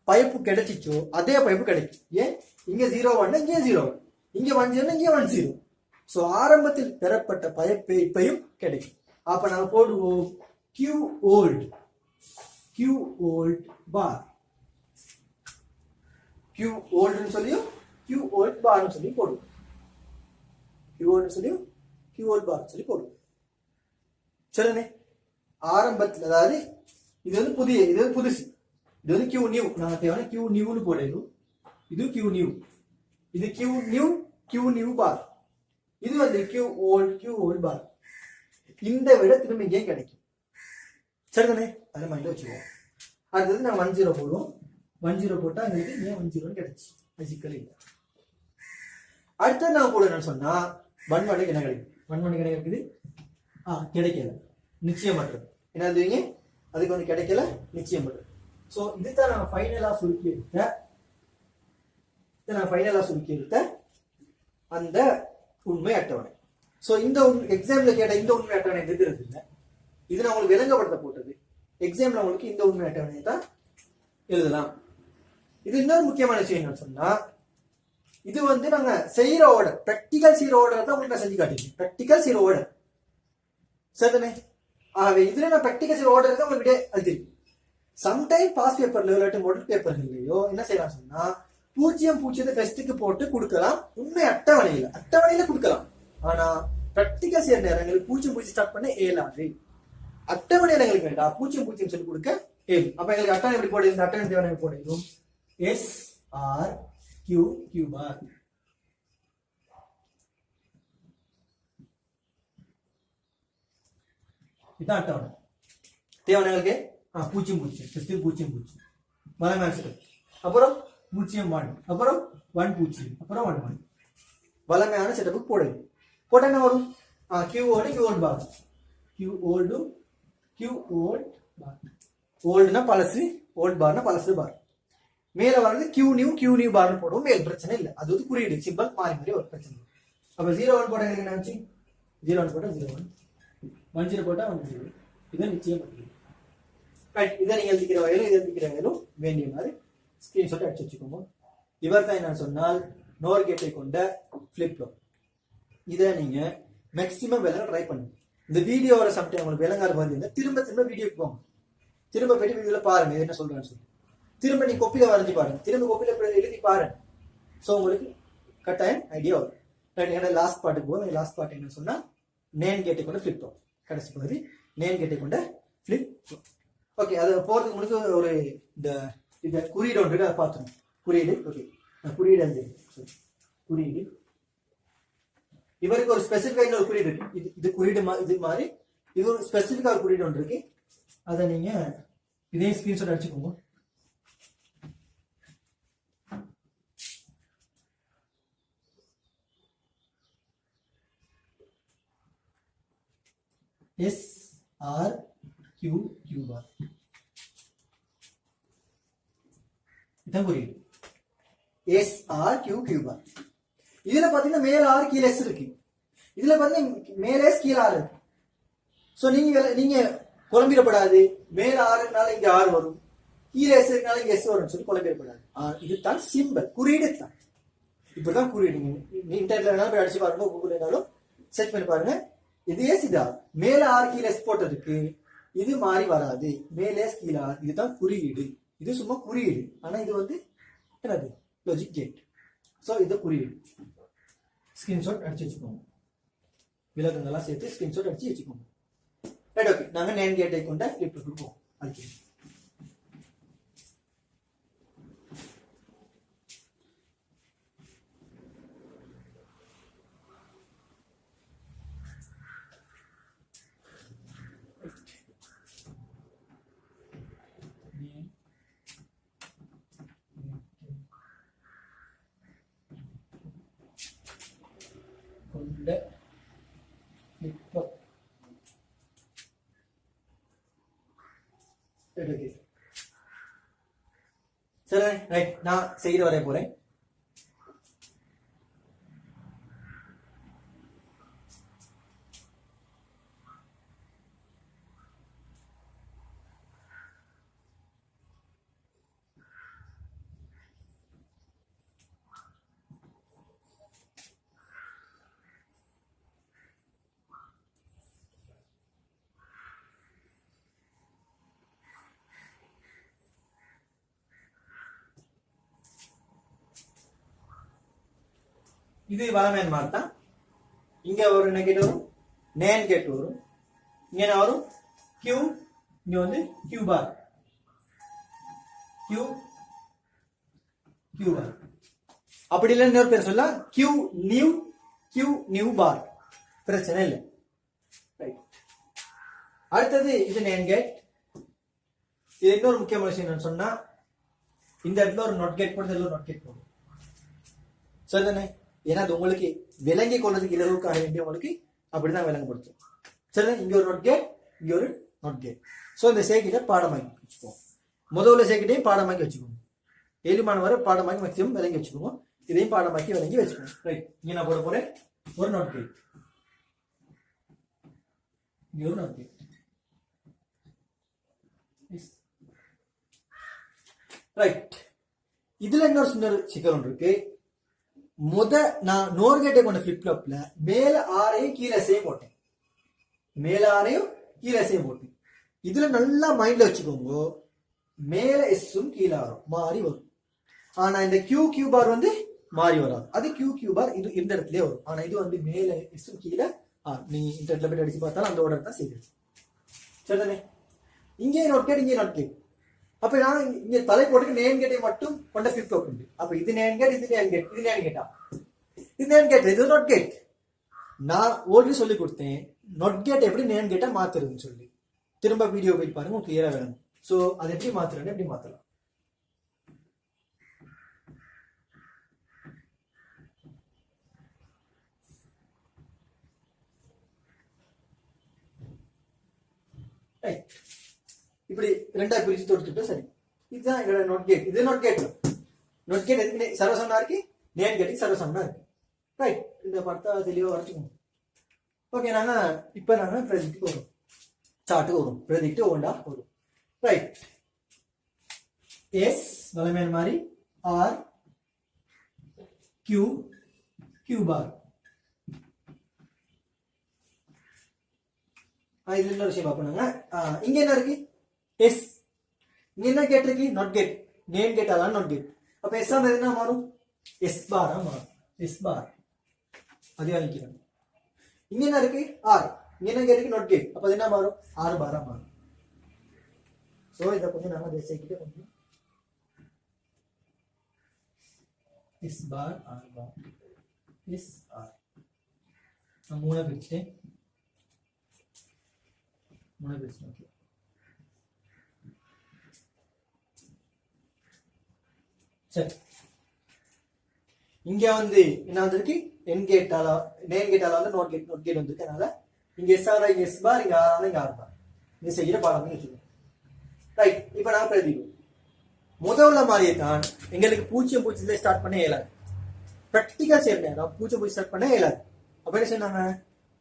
பைப்பு கிடைச்சிச்சோ அதே பைப்பு கிடைக்கும். ஏன் இங்க 0 1 இங்க 0 1 இங்க 1 0 இங்க 1 0. சோ ஆரம்பத்தில் பெறப்பட்ட பைப்பு இப்பயும் கிடைக்கும். அப்ப நாங்க போடுவோம் Q old bar. Q old னு சொல்லியும் Q old bar னு சொல்லி போடுவோம். Q old னு சொல்லியும் Q old bar சொல்லி போடுவோம். சரிதானே? ஆரம்பத்தில் அதாவது இது வந்து புதுசு. இது வந்து Q new. நான் தேவையான Q new னு போடணும். இது Q new. இது Q new bar. இது வந்து Q old bar. இந்த விட திரும்ப இங்கே கிடைக்கும். சரிதானே? அதை மைண்ட்ல வச்சுக்குவோம். அடுத்தது நான் 1 0 போடுவோம். 1 0 போட்டா எங்களுக்கு ஏன் 1 0 கிடைச்சு சிக்கல் இல்லை. அடுத்தது நான் போடுறேன்னு சொன்னா 1 1 என்ன கிடைக்கும்? 1 1 என்ன கிடைக்குது? கிடைக்கல. நிச்சயமற்றது. என்ன எழுதுவீங்க? அதுக்கு வந்து கிடைக்கல நிச்சயமற்றது. சோ இதுதான் நான் ஃபைனலா சுருக்கி எடுத்த அந்த உண்மை அட்டவணை. சோ இந்த எக்ஸாம்ல கேட்ட இந்த உண்மை அட்டவணை எதிர்க்கிறது இல்லை. இது நான் உங்களுக்கு விளங்கப்படுத்த போட்டது. எக்ஸாம்ல உங்களுக்கு இந்த உண்மை அட்டவணையை தான் எழுதலாம். இது இன்னொரு முக்கியமான விஷயம் என்னன்னு சொன்னா இது வந்து நாங்க செய்யற ஆர்டர் பிராக்டிகல் செய்யற ஆர்டர் தான் உங்களுக்கு செஞ்சு காட்டிருக்கேன். பிராக்டிகல் செய்யற ஆர்டர் சரிதானே? ஆகவே இதுல நான் பிராக்டிகல் செய்யற ஆர்டர் தான் உங்களுக்கு அது தெரியும். சம்டைம் பாஸ் பேப்பர்ல இல்லாட்டி மாடல் பேப்பர்கள்லயோ என்ன செய்யலாம் சொன்னா 0 0 ஃபர்ஸ்ட்டுக்கு போட்டு கொடுக்கலாம். உண்மை அட்டவணையில கொடுக்கலாம். ஆனா பிராக்டிகல் செய்யற நேரங்களுக்கு 0 0 ஸ்டார்ட் பண்ண இயலாது. அட்டவணை எங்களுக்கு வேண்டாம் 0 0 சொல்லி கொடுக்க இயலும். அப்ப எங்களுக்கு அட்டவணை எப்படி போடுது? இந்த அட்டவணை தேவை போடணும் SR Q bar. இதான் அட்டவணை தேவை எங்களுக்கு 0 0 ஃபர்ஸ்ட் 0 0 வலமை ஆன்சர். அப்புறம் 0 1 அப்புறம் 1 0 அப்புறம் 1 1 வலமையான செட்டப்புக்கு போடுது. போட்டா என்ன வரும்? Q old Q old bar. Q old Q old bar. Oldனா பழசு, old barனா பழசு bar. மேல வர்றது Q new barனு போடுவோம். மேல் பிரச்சனை இல்ல. அது ஒரு குறியீடு சிம்பல் மாறி மாறி ஒரு பிரச்சனை. அப்ப 01 போட்டா என்ன ஆச்சு? 01 போட்டா 01. 10 போட்டா 10. இத நிச்சயம் பண்ணுங்க. ரைட், இத நீங்க எழுதிக்கிற வகையில இத எழுதிக்கிற வகையில வேண்டிய மாதிரி ஸ்கிரீன்ஷாட் எடுத்து வச்சுக்கோங்க. இவர் தான் என்ன சொன்னால் நோர் கேட்டை கொண்ட ஃபிளிப் ஃப்ளாப். இதை நீங்க மேக்ஸிமம் விளங்க ட்ரை பண்ணுங்க. இந்த வீடியோவோட சம்டைம் உங்களுக்கு விளங்காத மாதிரி திரும்ப திரும்ப வீடியோக்கு போங்க. திரும்ப போயிட்டு வீடியோல பாருங்க இது என்ன சொல்றேன்னு சொல்லி. திரும்ப நீ கொப்பில வரைஞ்சு பாருங்க. திரும்ப கொப்பில எழுதி பாருங்க. ஸோ உங்களுக்கு கட்டாயம் ஐடியா வரும். என்னோட லாஸ்ட் பாட்டுக்கு போகும். லாஸ்ட் பாட்டு என்ன சொன்னா நேம் கேட்டை கொண்ட ஃபிளிப் ஃப்ளாப். கடைசி பகுதி நேம் கேட்டை கொண்ட ஃபிளிப் ஃப்ளாப். ஓகே, அது போறதுக்கு முன்னாடி ஒரு இந்த குறியீடு ஒன்று இருக்கு, அதை பார்த்துருங்க. குறியீடு, ஓகே, குறியீடு அந்த குறியீடு இவருக்கு ஒரு ஸ்பெசிஃபைட் ஒரு குறியீடு இருக்கு. இது குறியீடு இது மாதிரி இது ஒரு ஸ்பெசிஃபிக்கா ஒரு குறியீடு ஒன்று இருக்கு. அதை நீங்க இதையும் ஸ்கிரீன்ஷாட் அடிச்சுக்கோங்க. SRQ பார் இதான் குறியீடு. SRQ பார். இதுல பாத்தீங்கன்னா மேல ஆர் கீழே எஸ் இருக்கு. இதுல பாத்தீங்கன்னா மேலே எஸ் கீழே ஆர் இருக்கு. சோ நீங்க குழம்பிடப்படாது. மேல ஆறுனால இங்க ஆர் வரும், கீழே எஸ் இருக்கனால இங்க எஸ் வரும் சொல்லி குழம்பிடப்படாது. இதுதான் சிம்பிள், குறியீடு தான். இப்படிதான் குறியீடு. இன்டர்நெட்ல வேணாலும் போய் அடிச்சு பாருங்க, கூகுள் வேணாலும் சர்ச் பண்ணி பாருங்க. இது எஸ் இதா மேல ஆர் கீழே எஸ் போட்டதுக்கு இது மாறி வராது. மேலே எஸ் கீழே ஆர், இதுதான் குறியீடு. இது சும்மா குறியீடு. ஆனா இது என்னது லாஜிக் கேட். சோ இது குறியீடு. ஸ்கிரீன்ஷாட் அடிச்சு வச்சுக்கோங்க. விளக்கங்கள்லாம் சேர்த்து ஸ்கிரீன்ஷாட் அடிச்சு வச்சுக்கோங்க. ரைட், ஓகே, நாங்க நேம் கேட்டை கொண்ட ஃபிளிப் ஃப்ளாப் போவோம். அதுக்கு கொண்ட ஃபிளிப் ஃப்ளாப். சரி, ரைட், நான் செய்து வரைய போறேன். இது வளமேன் மாதிரி தான். இங்க ஒரு நெகட்டிவ் வரும், நேன் கேட் வரும். இங்க என்ன வரும்? Q, இங்க Q பார், Q பார். அப்படி இல்லை இன்னொரு பேர் சொல்லலாம், Q நியூ பார். பிரச்சனை இல்லை. அடுத்தது இது நேன் கேட். இது இன்னொரு முக்கியமான விஷயம் என்னன்னு சொன்னா, இந்த இடத்துல ஒரு நோட் கேட் போடுறது, ஒரு நோட் கேட் போடும். சரிதானே? ஏன்னா அது உங்களுக்கு விளங்கி கொள்றதுக்கு இலவுக்காக வேண்டிய உங்களுக்கு அப்படிதான் விளங்கப்படுத்தும். சரி, இங்க ஒரு நோட் கேட், இங்க ஒரு நோட் கேட். சோ இந்த சேர்க்கிட்ட பாடமாக்கி வச்சுக்கோங்க. முதல்ல சேர்க்கிட்டையும் பாடமாக்கி வச்சுக்கோங்க. 7 மாணவரை பாடமாக்கி மேக்சிமம் விளங்கி வச்சுக்கோங்க. இதையும் பாடமாக்கி விளங்கி வச்சுக்கோங்க. ரைட், இங்க நான் போட போறேன் ஒரு நோட் கேட், இங்க ஒரு நோட் கேட். ரைட், இதுல இன்னொரு சிக்கல் ஒன்று இருக்கு. நான் நோர் கேட்டை கொண்ட ஃபிளிப் ஃப்ளாப்ல மேல ஆரையும் கீழே எஸ்ஸையும் போட்டேன். மேல ஆரையும் கீழே எஸ்ஸையும் போட்டேன். இதுல நல்லா மைண்ட்ல வச்சுக்கோங்க, மேல எஸ்ஸும் கீழே ஆரும் மாறி வரும். ஆனா இந்த கியூ பார் மாறி வராது. அது கியூ பார் இது இந்த இடத்துலயே வரும். ஆனா இது மேல எஸ்ஸும் கீழே ஆர். நீ இன்டர்நெட்ல போய் அடிச்சு பார்த்தாலும் அந்த ஆர்டர் தான் செய்யுது. சரிதானே? இங்கே நோட் கேட், இங்கே நோட் கேட். அப்ப நான் இங்க தலை போட்டு நேம் கேட்டை மட்டும் கொண்ட ஃபிளிப் ஃப்ளாப் உண்டு. அப்ப இது நேம் கேட், இது நேம் கேட், இது நேம் கேட்டா, இது நேம் கேட், இது நோட் கேட். நான் ஓல்ரெடி சொல்லி கொடுத்தேன் நோட் கேட் எப்படி நேம் கேட்டா மாத்துறதுன்னு சொல்லி. திரும்ப வீடியோ போய் பாருங்க, உங்களுக்கு கிளியரா வேணும். சோ அது எப்படி மாத்துறேன்னு எப்படி மாத்தலாம். ரைட். இப்படி ரெண்டா பிரிச்சு தொடுத்துட்டா சரி. இதுதான் எங்களோட நோட் கேட். இது நோட் கேட். நோட் கேட் எதுக்கு சர்வசமனா இருக்கு, நேம் கேட்டுக்கு சர்வசமனா இருக்கு. ரைட். இந்த படத்தை தெளிவாக வரைக்கும். ஓகே, நாங்க இப்ப நாங்க ப்ரெடிக்ட் வரும், சார்ட் வரும், ப்ரெடிக்ட் ஒவ்வொன்றா வரும். ரைட். எஸ் வலைமேல் மாதிரி, ஆர் கியூ கியூ பார். இது இன்னொரு விஷயம் பார்ப்போங்க. இங்க என்ன இருக்கு, எஸ். இங்க என்ன கேட் இருக்கு, நாட் கேட். நேம் கேட் அதான் நாட் கேட். அப்ப எஸ் ஆனது என்ன மாறும், எஸ் பாரா மாறும். எஸ் பார் அதே அழிக்கிறோம். இங்க என்ன இருக்கு, ஆர். இங்க என்ன கேட் இருக்கு, நாட் கேட். அப்ப அது என்ன மாறும், ஆர் பாரா மாறும். சோ இத கொஞ்சம் நாம தேசிக்கிட்டே கொஞ்சம் எஸ் பார் ஆர் பார் எஸ் ஆர் மூணா பிரிச்சு ஓகே. சரி, இங்க வந்து என்ன வந்திருக்கு, என் கேட்டால நேம் கேட்டால வந்து நோட் கேட் வந்திருக்கு. அதனால இங்க எஸ் ஆர், இங்க எஸ் பார், இங்க ஆர், இங்க ஆர் பார். இது செய்யற பாடம் வச்சுக்கோங்க. ரைட். இப்ப நான் பிரதிபு முதல்ல மாதிரியே தான் எங்களுக்கு பூச்சியில ஸ்டார்ட் பண்ண இயலாது. ப்ராக்டிக்கல் செய்யற நேரம் பூச்சி ஸ்டார்ட் பண்ண இயலாது. அப்ப என்ன செய்யறாங்க,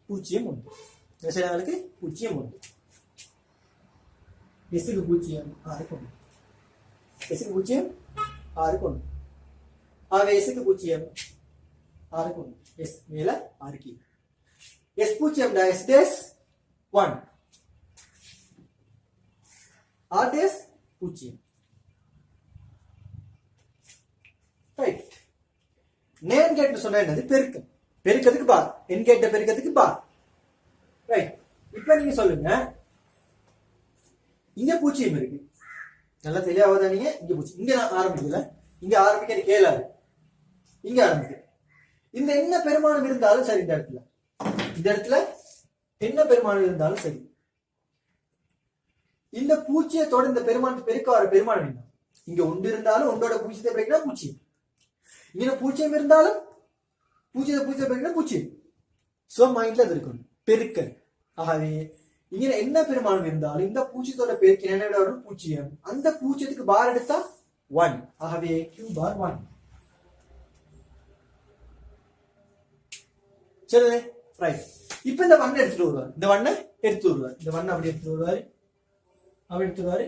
பூச்சியம் உண்டு. என்ன செய்யறாங்களுக்கு, பூச்சியம் உண்டு. எஸ்க்கு பூஜ்ஜியம் 6 கொண்டு, எஸ்க்கு பூஜ்ஜியம் 6 கொண்டு. ஆகவே எஸ்க்கு பூஜ்ஜியம் 6 கொண்டு, எஸ் மேல 6 கீழ். எஸ் பூஜ்ஜியம் எஸ் டேஸ் 1, ஆர் டேஸ் பூஜ்ஜியம். ரைட். நேம் கேட் சொன்னா என்னது, பெருக்கம். பெருக்கத்துக்கு பார், என் கேட்ட பெருக்கத்துக்கு பார். ரைட். இப்ப நீங்க சொல்லுங்க, இங்க பூச்சியம் இருக்கு, நல்லா தெளிவாக நீங்க. இங்க பூச்சி, இங்க நான் ஆரம்பிக்கல, இங்க ஆரம்பிக்க எனக்கு கேளாது, இங்க ஆரம்பிக்க. இந்த என்ன பெருமானம் இருந்தாலும் சரி, இந்த இடத்துல என்ன பெருமானம் இருந்தாலும் சரி, இந்த பூச்சியத்தோட இந்த பெருமானத்தை பெருக்க வர பெருமானம் என்ன, இங்க ஒன்று இருந்தாலும் ஒன்றோட பூச்சியத்தை பெருக்கினா பூச்சியம், இங்க பூச்சியம் இருந்தாலும் பூச்சியத்தை பெருக்கினா பூச்சியம். சோ மைண்ட்ல அது இருக்கணும், பெருக்கல். ஆகவே இங்க என்ன பெருமானம் இருந்தாலும் இந்த பூச்சியத்தோட பெருக்கி என்ன வரும், பூச்சியம். அந்த பூச்சியத்துக்கு பார் எடுத்தா 1. ஆகவே கியூ பார் 1. சரி, ரைட். இப்ப இந்த வண்ணை எடுத்துட்டு வருவார், இந்த வண்ணை எடுத்து வருவார், இந்த வண்ணை அப்படி எடுத்து வருவாரு, அப்படி எடுத்து வருவாரு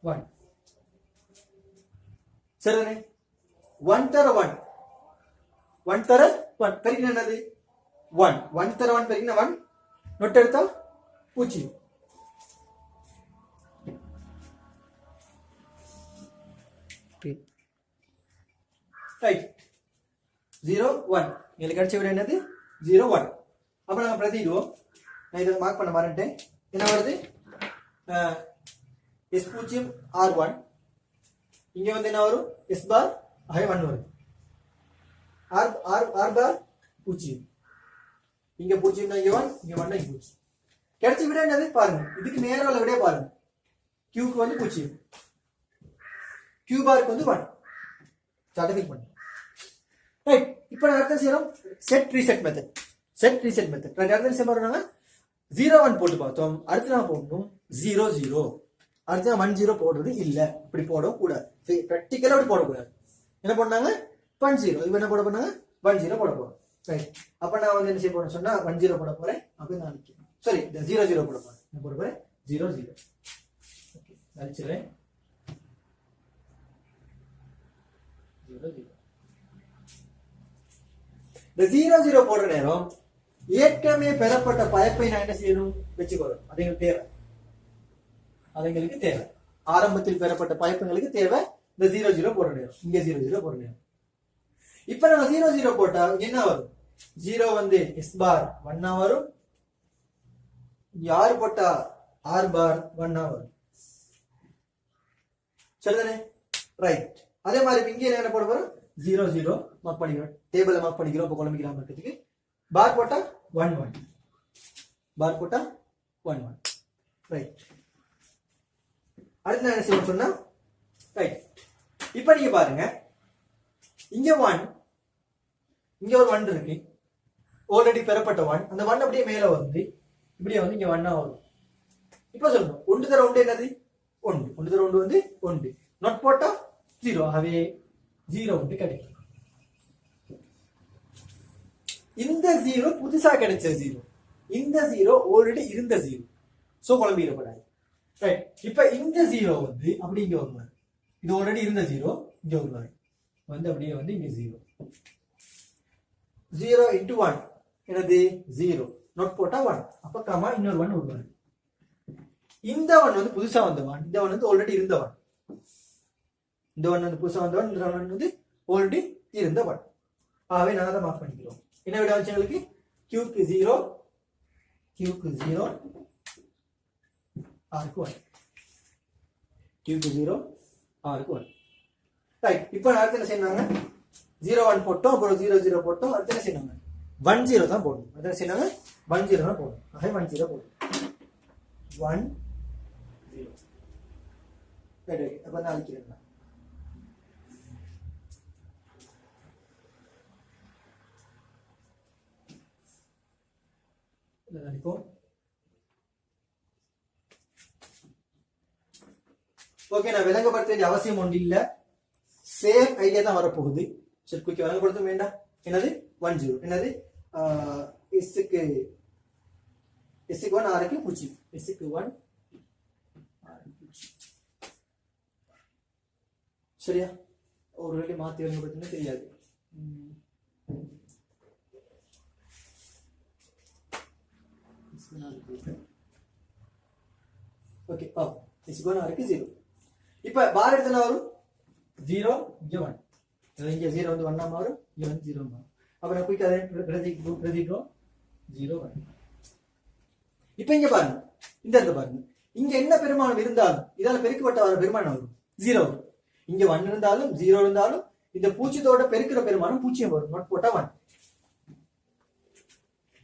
1. சரிதானே, 1 தர 1, 1 தர 1 பெருக்கின என்னது 1, 1 தர 1 பெருக்கின 1. நொட்டு எடுத்தா பூச்சியம். ரைட். 0 1 உங்களுக்கு கிடைச்ச விட என்னது 0 1. அப்ப நாம பிரதிடுவோம். நான் இதை மார்க் பண்ண மறந்துட்டேன். என்ன வருது, எஸ் பூஜ்ஜியம் R1. இங்க வந்து என்ன வரும், எஸ் பார் ஆகவே 1 வருது. ஆர் பார் பூஜ்ஜியம், இங்க பூஜ்ஜியம் தான், இங்க 1, இங்க 1 இங்க பூஜ்ஜியம். கிடைச்ச விட என்னது பாருங்க, இதுக்கு நேர உள்ள விட பாருங்க. கியூக்கு வந்து பூஜ்ஜியம், கியூ பாருக்கு வந்து 1. சர்டிஃபிகேட் பண்ணு. ரைட். இப்போ நான் அடுத்த செய்யறோம் set reset method. Set reset method. Right. அடுத்த செய்ய போறோம்னா 0 1 போட்டு பார்த்தோம். அடுத்து நான் போடணும் 0 0. அடுத்து 1 0 போடுறது இல்ல, இப்படி போட கூடாது. பிராக்டிகலா அப்படி போட கூடாது. என்ன பண்ணாங்க 1 0. இப்போ என்ன போட பண்ணாங்க 1 0 போட போறோம். ரைட். அப்ப நான் வந்து என்ன செய்ய போறேன்னு சொன்னா 1 0 போட போறேன். அப்ப நான் சாரி 0 0 போட போறேன். என்ன போட போறேன் 0 0. ஓகே, அழிச்சிரேன் 0 0. இந்த 0 0 போடுற நேரம் ஏற்கனவே பெறப்பட்ட பைப்பை நான் என்ன செய்யணும் வச்சுக்கணும். அது எங்களுக்கு தேவை, அது எங்களுக்கு தேவை. ஆரம்பத்தில் பெறப்பட்ட பைப்புங்களுக்கு தேவை இந்த 0 0 போடுற நேரம். இங்க 0 0 போடுற நேரம். இப்ப நம்ம 0 0 போட்டா என்ன வரும், 0 வந்து எஸ் பார் 1 வரும், யார் போட்டா ஆர் பார் 1 வரும். சரிதானே, ரைட். அதே மாதிரி இங்க என்ன போட போறோம் 0 0 மார்க் பண்ணிக்கிறோம், டேபிள்ல மார்க் பண்ணிக்கிறோம். இப்ப குழம்பிக்கலாம் இருக்கிறதுக்கு பார் போட்டா 1 1, பார் போட்டா 1 1. ரைட். அடுத்து நான் என்ன செய்வோம் சொன்னா ரைட். இப்ப நீங்க பாருங்க, இங்க 1, இங்க ஒரு 1 இருக்கு, ஆல்ரெடி பெறப்பட்ட 1. அந்த 1 அப்படியே மேல வந்து இப்படியே வந்து இங்க 1 வரும். இப்ப சொல்லணும் 1 தர 1 என்னது 1, 1 தர 1 வந்து 1, நாட் போட்டா 0, ஆகவே 0 வந்து கிடைக்கும். இந்த 0 புதுசா கிடைச்ச 0, இந்த 0 ஆல்ரெடி இருந்த 0, சோ குழம்பிடப்படாது. ரைட், இப்ப இந்த 0 வந்து அப்படி இங்க வருவாரு, இது ஆல்ரெடி இருந்த 0 இங்க வருவாரு வந்து அப்படியே வந்து இங்க 0, 0 into 1 என்னது 0, நாட் போட்டா 1, அப்ப கமா இன்னொரு 1 வருவாரு. இந்த 1 வந்து புதுசா வந்த 1, இந்த 1 வந்து ஆல்ரெடி இருந்த 1, இந்த 1 வந்து புதுசா வந்த 1, இந்த 1 வந்து ஆல்ரெடி இருந்த 1, ஆகவே நான் அதை மார்க் பண்ணிக்கிறோம். என்ன விட வந்து எங்களுக்கு q க்கு 0, q க்கு 0, r க்கு 1, q க்கு 0, r க்கு 1. ரைட், இப்போ அடுத்து என்ன செய்யறாங்க, 0 1 போட்டோம், அப்புறம் 0 0 போட்டோம், அடுத்து என்ன செய்யறாங்க 1 0 தான் போடணும். அடுத்து என்ன செய்யறாங்க 1 0 தான் போடணும். ஆகவே 1 0 போடணும், 1 0. ரைட், அப்ப நான் அழிக்கிறேன். ஓகே, நான் விளங்கப்படுத்த வேண்டிய அவசியம் ஒன்று இல்ல, சேம் ஐடியா தான் வரப்போகுது. சரி, குயிக்க விளங்கப்படுத்த வேண்டாம். என்னது 1 0, என்னது எஸ்க்கு 1 ஆருக்கு 0, எஸ்க்கு 1 ஆருக்கு 0. சரியா, ஒரு வேளை மாத்தி விளங்கப்படுத்தினா தெரியாது. ஓகே, S1 ஆருக்கு 0. இப்ப பார் எடுத்தா வரும் 0 இங்க 1, இங்க 0 வந்து 1 ஆ மாறும், இங்க வந்து 0 மாறும். அப்ப நான் குயிக் அதை பிரதிக்கிறோம் 0 1. இப்ப இங்க பாருங்க, இந்த இடத்துல பாருங்க, இங்க என்ன பெருமானம் இருந்தாலும் இதால பெருக்கப்பட்ட வர பெருமானம் வரும் 0 வரும். இங்க 1 இருந்தாலும் 0 இருந்தாலும் இந்த பூச்சியத்தோட பெருக்கிற பெருமானம் 0 வரும், நாட் போட்டா 1.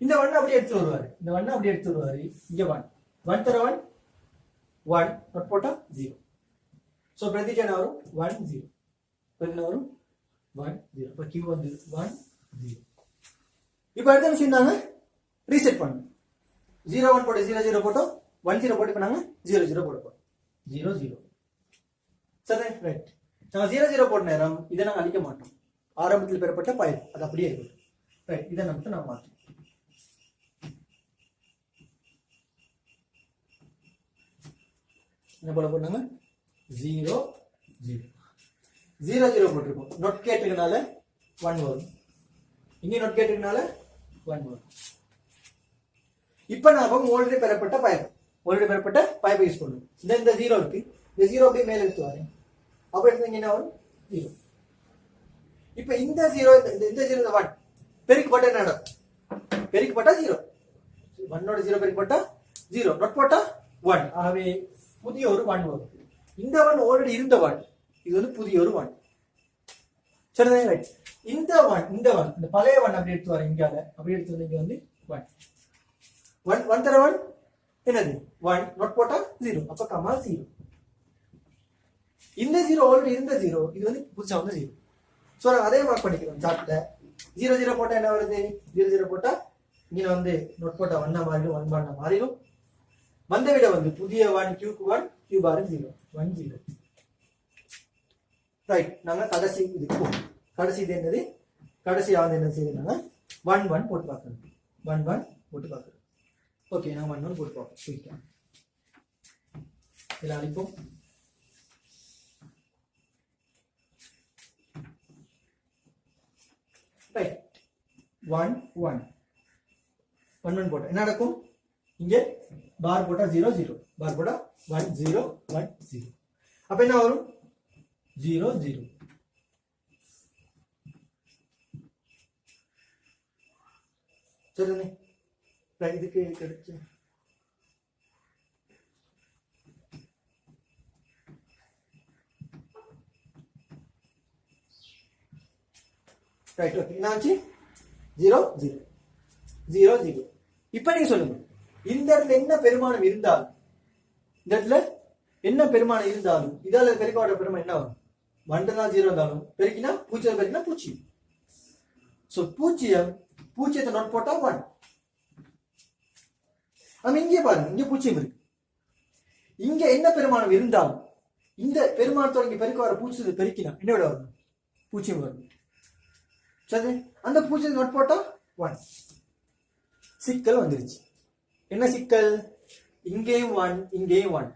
இந்த 1 அப்படியே எடுத்து வருவாரு, இந்த 1 அப்படியே எடுத்து வருவாரு, இங்க 1 1 தர 1 1, நாட் போட்டா 0. சோ பிரதிக்கு என்ன வரும் 1 0, என்ன வரும் 1 0. அப்ப q வந்து 1 0. இப்போ அடுத்து என்ன செய்யறாங்க, ரீசெட் பண்ணணும். 0 1 போட்டு 0 0 போட்டோம், 1 0 போட்டு பண்ணாங்க 0 0 போட போறோம், 0 0. சரி, ரைட். நம்ம 0 0 போட்ட நேரம் இதை நாங்க அழிக்க மாட்டோம், ஆரம்பத்தில் பெறப்பட்ட பயன் அது அப்படியே இருக்கும். ரைட், இதை மட்டும் நான் மாற்றோம். என்ன போல போட்டாங்க 0 0 0 0 போட்டிருக்கோம், நோட் கேட்டிருக்கனால 1 வரும், இங்கே நோட் கேட்டிருக்கனால 1 வரும். இப்ப நாம ஆல்ரெடி பெறப்பட்ட பைப் யூஸ் பண்ணுவோம். இந்த 0 இருக்கு, இந்த 0 அப்படியே மேல எடுத்து வரேன், அப்ப எடுத்து என்ன வரும் 0. இப்ப இந்த 0 இந்த 0 இந்த 1 பெருக்கப்பட்ட என்ன நடக்கும், பெருக்கப்பட்டா 0, 1 0 பெருக்கப்பட்டா 0, நோட் போட்டா 1, ஆகவே புதிய ஒரு 1 வரும். இந்த 1 ஆல்ரெடி இருந்த 1, இது வந்து புதிய ஒரு 1. சரி, ரைட். இந்த 1 இந்த பழைய 1 அப்படி எடுத்து வரேன், இங்க அப்படி எடுத்து வந்து இங்க வந்து 1 1 தர 1 என்னது 1, நாட் போட்டா 0, அப்ப கமா 0. இந்த 0 ஆல்ரெடி இருந்த 0, இது வந்து புதுசா வந்த 0. சோ நான் அதே மார்க் பண்ணிக்கிறோம் சார்ட்ல. 0 0 போட்டா என்ன வருது, 0 0 போட்டா இங்க வந்து நாட் போட்டா 1 மாறிடும், 1 பார் மாறிடும். வந்த விட வந்து புதிய 1 q க்கு 1 q பார் 0 1 0. ரைட், நாங்க கடைசி இதுக்கு போவோம். கடைசி இது என்னது, கடைசியா வந்து என்ன செய்யறாங்க 1 1 போட்டு பார்க்கணும், 1 1 போட்டு பார்க்கணும். ஓகே, நான் 1 1 போட்டு பார்ப்போம். குயிக்கா இதில் அழிப்போம். ரைட், 1 1 1 1 போட்டா என்ன நடக்கும், இங்க பார் போட்டா 0 0, பார் போட்டா 1 0 1 0, அப்ப என்ன வரும் 0 0. சரிதானே, இதுக்கு கிடைச்சு ரைட். ஓகே, என்னாச்சு 0 0 0 0. இப்ப நீங்க சொல்லுங்க, இந்த இடத்துல என்ன பெருமானம் இருந்தாலும், இந்த இடத்துல என்ன பெருமானம் இருந்தாலும் இதால பெருக்கோட பெருமானம் என்ன வரும், 1 0 இருந்தாலும் பெருக்கினா 0 பெருக்கினா 0. சோ 0 நோட் போட்டா 1. நம்ம இங்கே பாருங்க, இங்க 0 இருக்கு, இங்க என்ன பெருமானம் இருந்தாலும் இந்த பெருமானத்தோட இங்க பெருக்க வர பூச்சி பெருக்கினா என்ன விட வரணும்? பூஜ்ஜியம் வரணும். சரி, அந்த பூஜ்ஜியம் நோட் போட்டா 1. சிக்கல் வந்துருச்சு. என்ன சிக்கல்? இங்கேயும் 1 இங்கேயும் 1.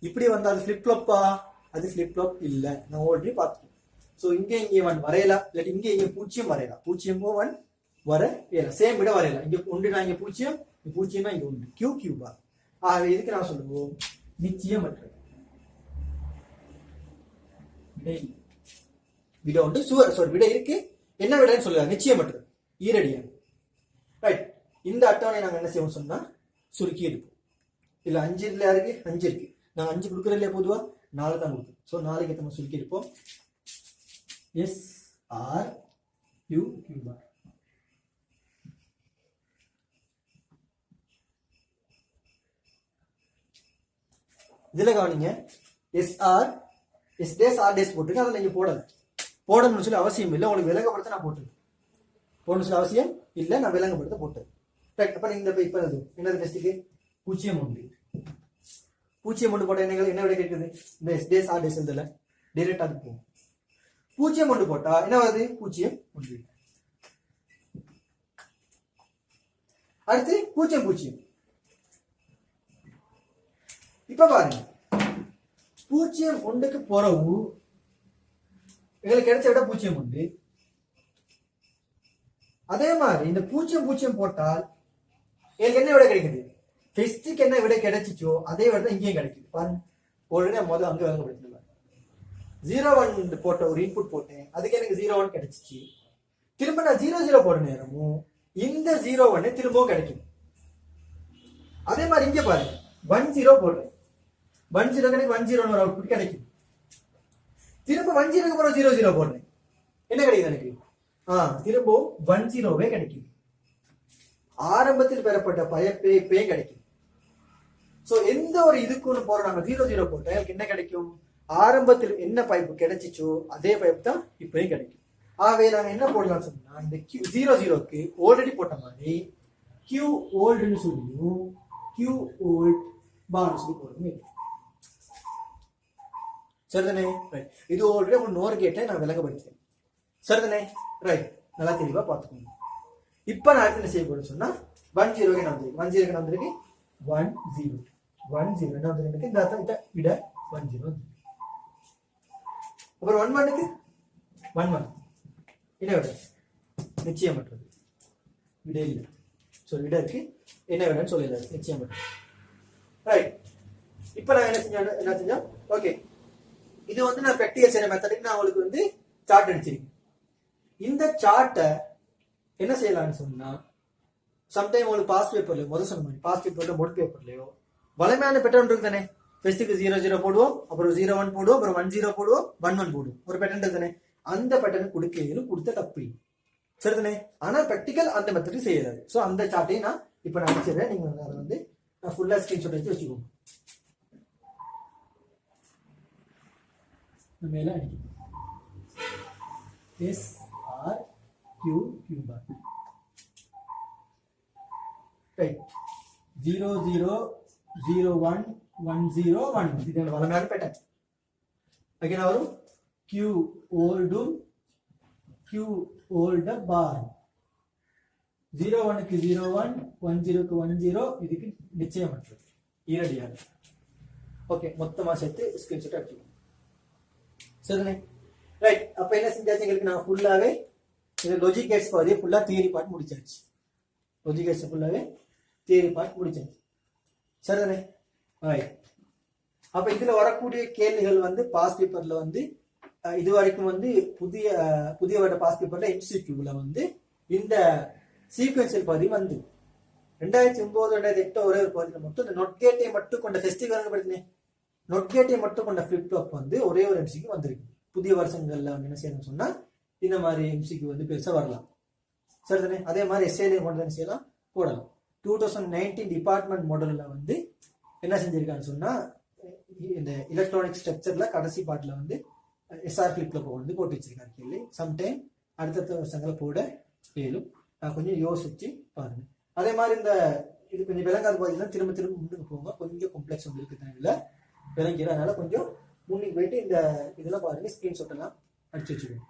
இப்படி வந்தா அது ஃபிளிப் ஃப்ளாப்பா? அது ஃபிளிப் ஃப்ளாப் இல்ல, நான் ஆல்ரெடி பார்த்துட்டேன். ஸோ இங்கே 1 வரையலாம், இல்லாட்டி இங்கே 0 வரையலாம். 0 1 வரையலாம், சேம் விட வரையலாம். இங்க 1 நான் இங்க 0, 0 இங்க 1, கியூ கியூபா. ஆக இதுக்கு நான் சொல்லுவோம் நிச்சயமற்றது. விட உண்டு, விட இருக்கு. என்ன விடன்னு சொல்லுங்க? நிச்சயமற்றது, ஈரடியா. ரைட். இந்த அட்டவணை நாங்க என்ன செய்வோம் சொன்னா சுருக்கி எடுப்போம். இல்ல 5 இல்ல இருக்கு, 5 இருக்கு. நாங்க 5 கொடுக்கறது இல்லையா, பொதுவா 4 தான் கொடுப்போம். ஸோ 4க்கு ஏற்ற மாதிரி சுருக்கி எடுப்போம். S R Q Q bar. இதுல கவனிங்க, SR S dash R dash போட்டுருக்கு. அதை நீங்க போடணும்னு சொல்லி அவசியம் இல்லை. உங்களுக்கு விளங்கப்படுத்த நான் போட்டுருக்கேன். போடணும்னு சொல்லி அவசியம் இல்லை, நான் விளங்கப்படுத்த போட்டேன். ரைட். அப்ப நீங்க இப்ப என்னது டெஸ்ட்டுக்கு 0 1 போட்ட என்ன விட கேட்குது? இந்த எஸ் டேஸ் ஆர் டேஸ் இதுல டைரக்டா அது போகும். 0 1 போட்டா என்ன வருது? 0 1. அடுத்து 0 0. இப்ப பாருங்க, 0 1க்கு பிறகு எங்களுக்கு கிடைச்ச விட 0 1. அதே மாதிரி இந்த 0 0 போட்டால் எனக்கு என்ன விட கிடைக்குது? ஃபெஸ்டுக்கு என்ன விட கிடைச்சிச்சோ அதே விட தான் இங்கேயும் கிடைக்குது. பாருங்க, ஆல்ரெடி முதல்ல அங்கே விளங்கப்படுத்தினேன். 0 1 போட்ட ஒரு இன்புட் போட்டேன், அதுக்கு எனக்கு 0 1 கிடைச்சிச்சு. திரும்ப நான் 0 0 போட நேரமும் இந்த 0 1 திரும்பவும் கிடைக்கும். அதே மாதிரி இங்க பாருங்க, 1 0 போடுறேன், 1 0 கிடைக்கும், 1 0 ஒரு அவுட்புட் கிடைக்கும். திரும்ப 1 0க்கு அப்புறம் 0 0 போடுறேன், என்ன கிடைக்குது எனக்கு? திரும்பவும் 1 0வே கிடைக்கும். ஆரம்பத்தில் பெறப்பட்ட பே கிடைக்கும். சோ எந்த ஒரு இதுக்கு ஒன்று போறோம், நாங்க 0 0 போட்டா எனக்கு என்ன கிடைக்கும்? ஆரம்பத்தில் என்ன பைப்பு கிடைச்சிச்சோ அதே பைப் தான் இப்பயும் கிடைக்கும். ஆகவே நாங்க என்ன போடலாம் சொன்னா, இந்த 0 0க்கு ஆல்ரெடி போட்ட மாதிரி Q ஓல்டுன்னு சொல்லியும் Q ஓல்ட் பார் சொல்லி போடுங்க. சரிதானே? ரைட். இது ஆல்ரெடி ஒரு நோர் கேட்டை நான் விளங்கப்படுத்தேன். சரிதானே? ரைட். நல்லா தெளிவா பார்த்துக்கோங்க. இப்ப நான் அடுத்து என்ன செய்ய போறேன்னு சொன்னா 1 0 நான் வந்திருக்கு, 1 0 நான் வந்திருக்கு, 1 0 1 0 என்ன வந்திருக்கு? இந்த அர்த்தம் விட 1 0. அப்புறம் 1 1க்கு 1 1 என்ன விட? நிச்சயமற்றது, விட இல்லை. ஸோ விட இருக்கு, என்ன விடன்னு சொல்லல, நிச்சயமற்றது. ரைட். இப்ப நான் என்ன செஞ்சோம்? ஓகே, இது வந்து நான் ப்ராக்டிகல் செய்யற மெத்தடுக்கு நான் உங்களுக்கு வந்து சார்ட் அடிச்சிருக்கேன். இந்த சார்ட்டை என்ன செய்யலாம்னு சொன்னா, சம்டைம் உங்களுக்கு பாஸ் பேப்பர்லயோ, முதல் சொன்ன மாதிரி பாஸ் பேப்பர்ல மோட் பேப்பர்லயோ வலிமையான பேட்டர்ன் இருக்கு தானே. ஃபர்ஸ்ட்டுக்கு 0 0 போடுவோம், அப்புறம் 0 1 போடுவோம், அப்புறம் 1 0 போடுவோம், 1 1 போடுவோம். ஒரு பேட்டர்ன் இருக்கு தானே. அந்த பேட்டர்ன் கொடுத்த தப்பு சரிதானே. ஆனா ப்ராக்டிகல் அந்த மெத்தட் செய்யறாரு. ஸோ அந்த சார்ட்டையும் நான் இப்ப நான் அடிச்சிடுறேன். நீங்க அதை வந்து ஃபுல்லா ஸ்கிரீன்ஷாட் எடுத்து வச்சுக்கோங்க. மேல அடிக்கும் S R Q Q bar. Right. 0 0 0 1 1 0 1 இது வளமையான பேட்டர்ன். அகைன் வரும் Q ஓல்டும் Q ஓல்ட பார். 0 1க்கு 0 1 1 0க்கு 1 0 இதுக்கு நிச்சயமற்றது, ஈரடியாக. ஓகே, மொத்தமா சேர்த்து ஸ்கிரீன்ஷாட் எடுத்துக்கோங்க. சரிதானே? ரைட். அப்ப என்ன செஞ்சாச்சு, எங்களுக்கு நான் ஃபுல்லாவே இந்த லாஜிக் கேட்ஸ் பாதி ஃபுல்லா தியரி பார்ட் முடிச்சாச்சு. லாஜிக் கேட்ஸ் ஃபுல்லாவே தியரி பார்ட் முடிச்சாச்சு. சரிதானே? ரைட். அப்ப இதுல வரக்கூடிய கேள்விகள் வந்து பாஸ் பேப்பர்ல வந்து இது வரைக்கும் வந்து புதிய வருட பாஸ் பேப்பர்ல எம்சிக்யூல வந்து இந்த சீக்வென்சியல் பகுதி வந்து 2009 2008 ஒரே ஒரு பகுதியில் மட்டும் இந்த நொட்கேட்டை மட்டும் கொண்ட ஃபெஸ்டிவல் படுத்தினேன். நொட்கேட்டை மட்டும் கொண்ட ஃபிளிப் ஃப்ளாப் வந்து ஒரே ஒரு எம்சிக்கு வந்திருக்கு. புதிய வருஷங்கள்ல வந்து என்ன செய்யணும்னு சொன்னா இந்த மாதிரி எம்சிக்கு வந்து பெருசா வரலாம். சரிதானே? அதே மாதிரி எஸ்ஏலையும் கொண்டு என்ன செய்யலாம், போடலாம். 2019 டிபார்ட்மெண்ட் மாடல்ல வந்து என்ன செஞ்சிருக்கான்னு சொன்னா, இந்த எலக்ட்ரானிக் ஸ்ட்ரக்சர்ல கடைசி பார்ட்ல வந்து எஸ்ஆர் ஃபிளிப் ஃப்ளாப் வந்து போட்டு வச்சிருக்காரு கேள்வி. சம்டைம் அடுத்தடுத்த வருஷங்களை போட கேளும். நான் கொஞ்சம் யோசிச்சு பாருங்க. அதே மாதிரி இந்த இது கொஞ்சம் விளங்காது பார்த்தீங்கன்னா திரும்ப திரும்ப முன்னுக்கு போங்க, கொஞ்சம் காம்ப்ளெக்ஸ் உங்களுக்கு தேவையில்லை விளங்கிறதுனால கொஞ்சம் முன்னுக்கு போயிட்டு இந்த இதெல்லாம் பாருங்க, ஸ்கிரீன்ஷாட் எல்லாம் அடிச்சு வச்சுக்கோங்க.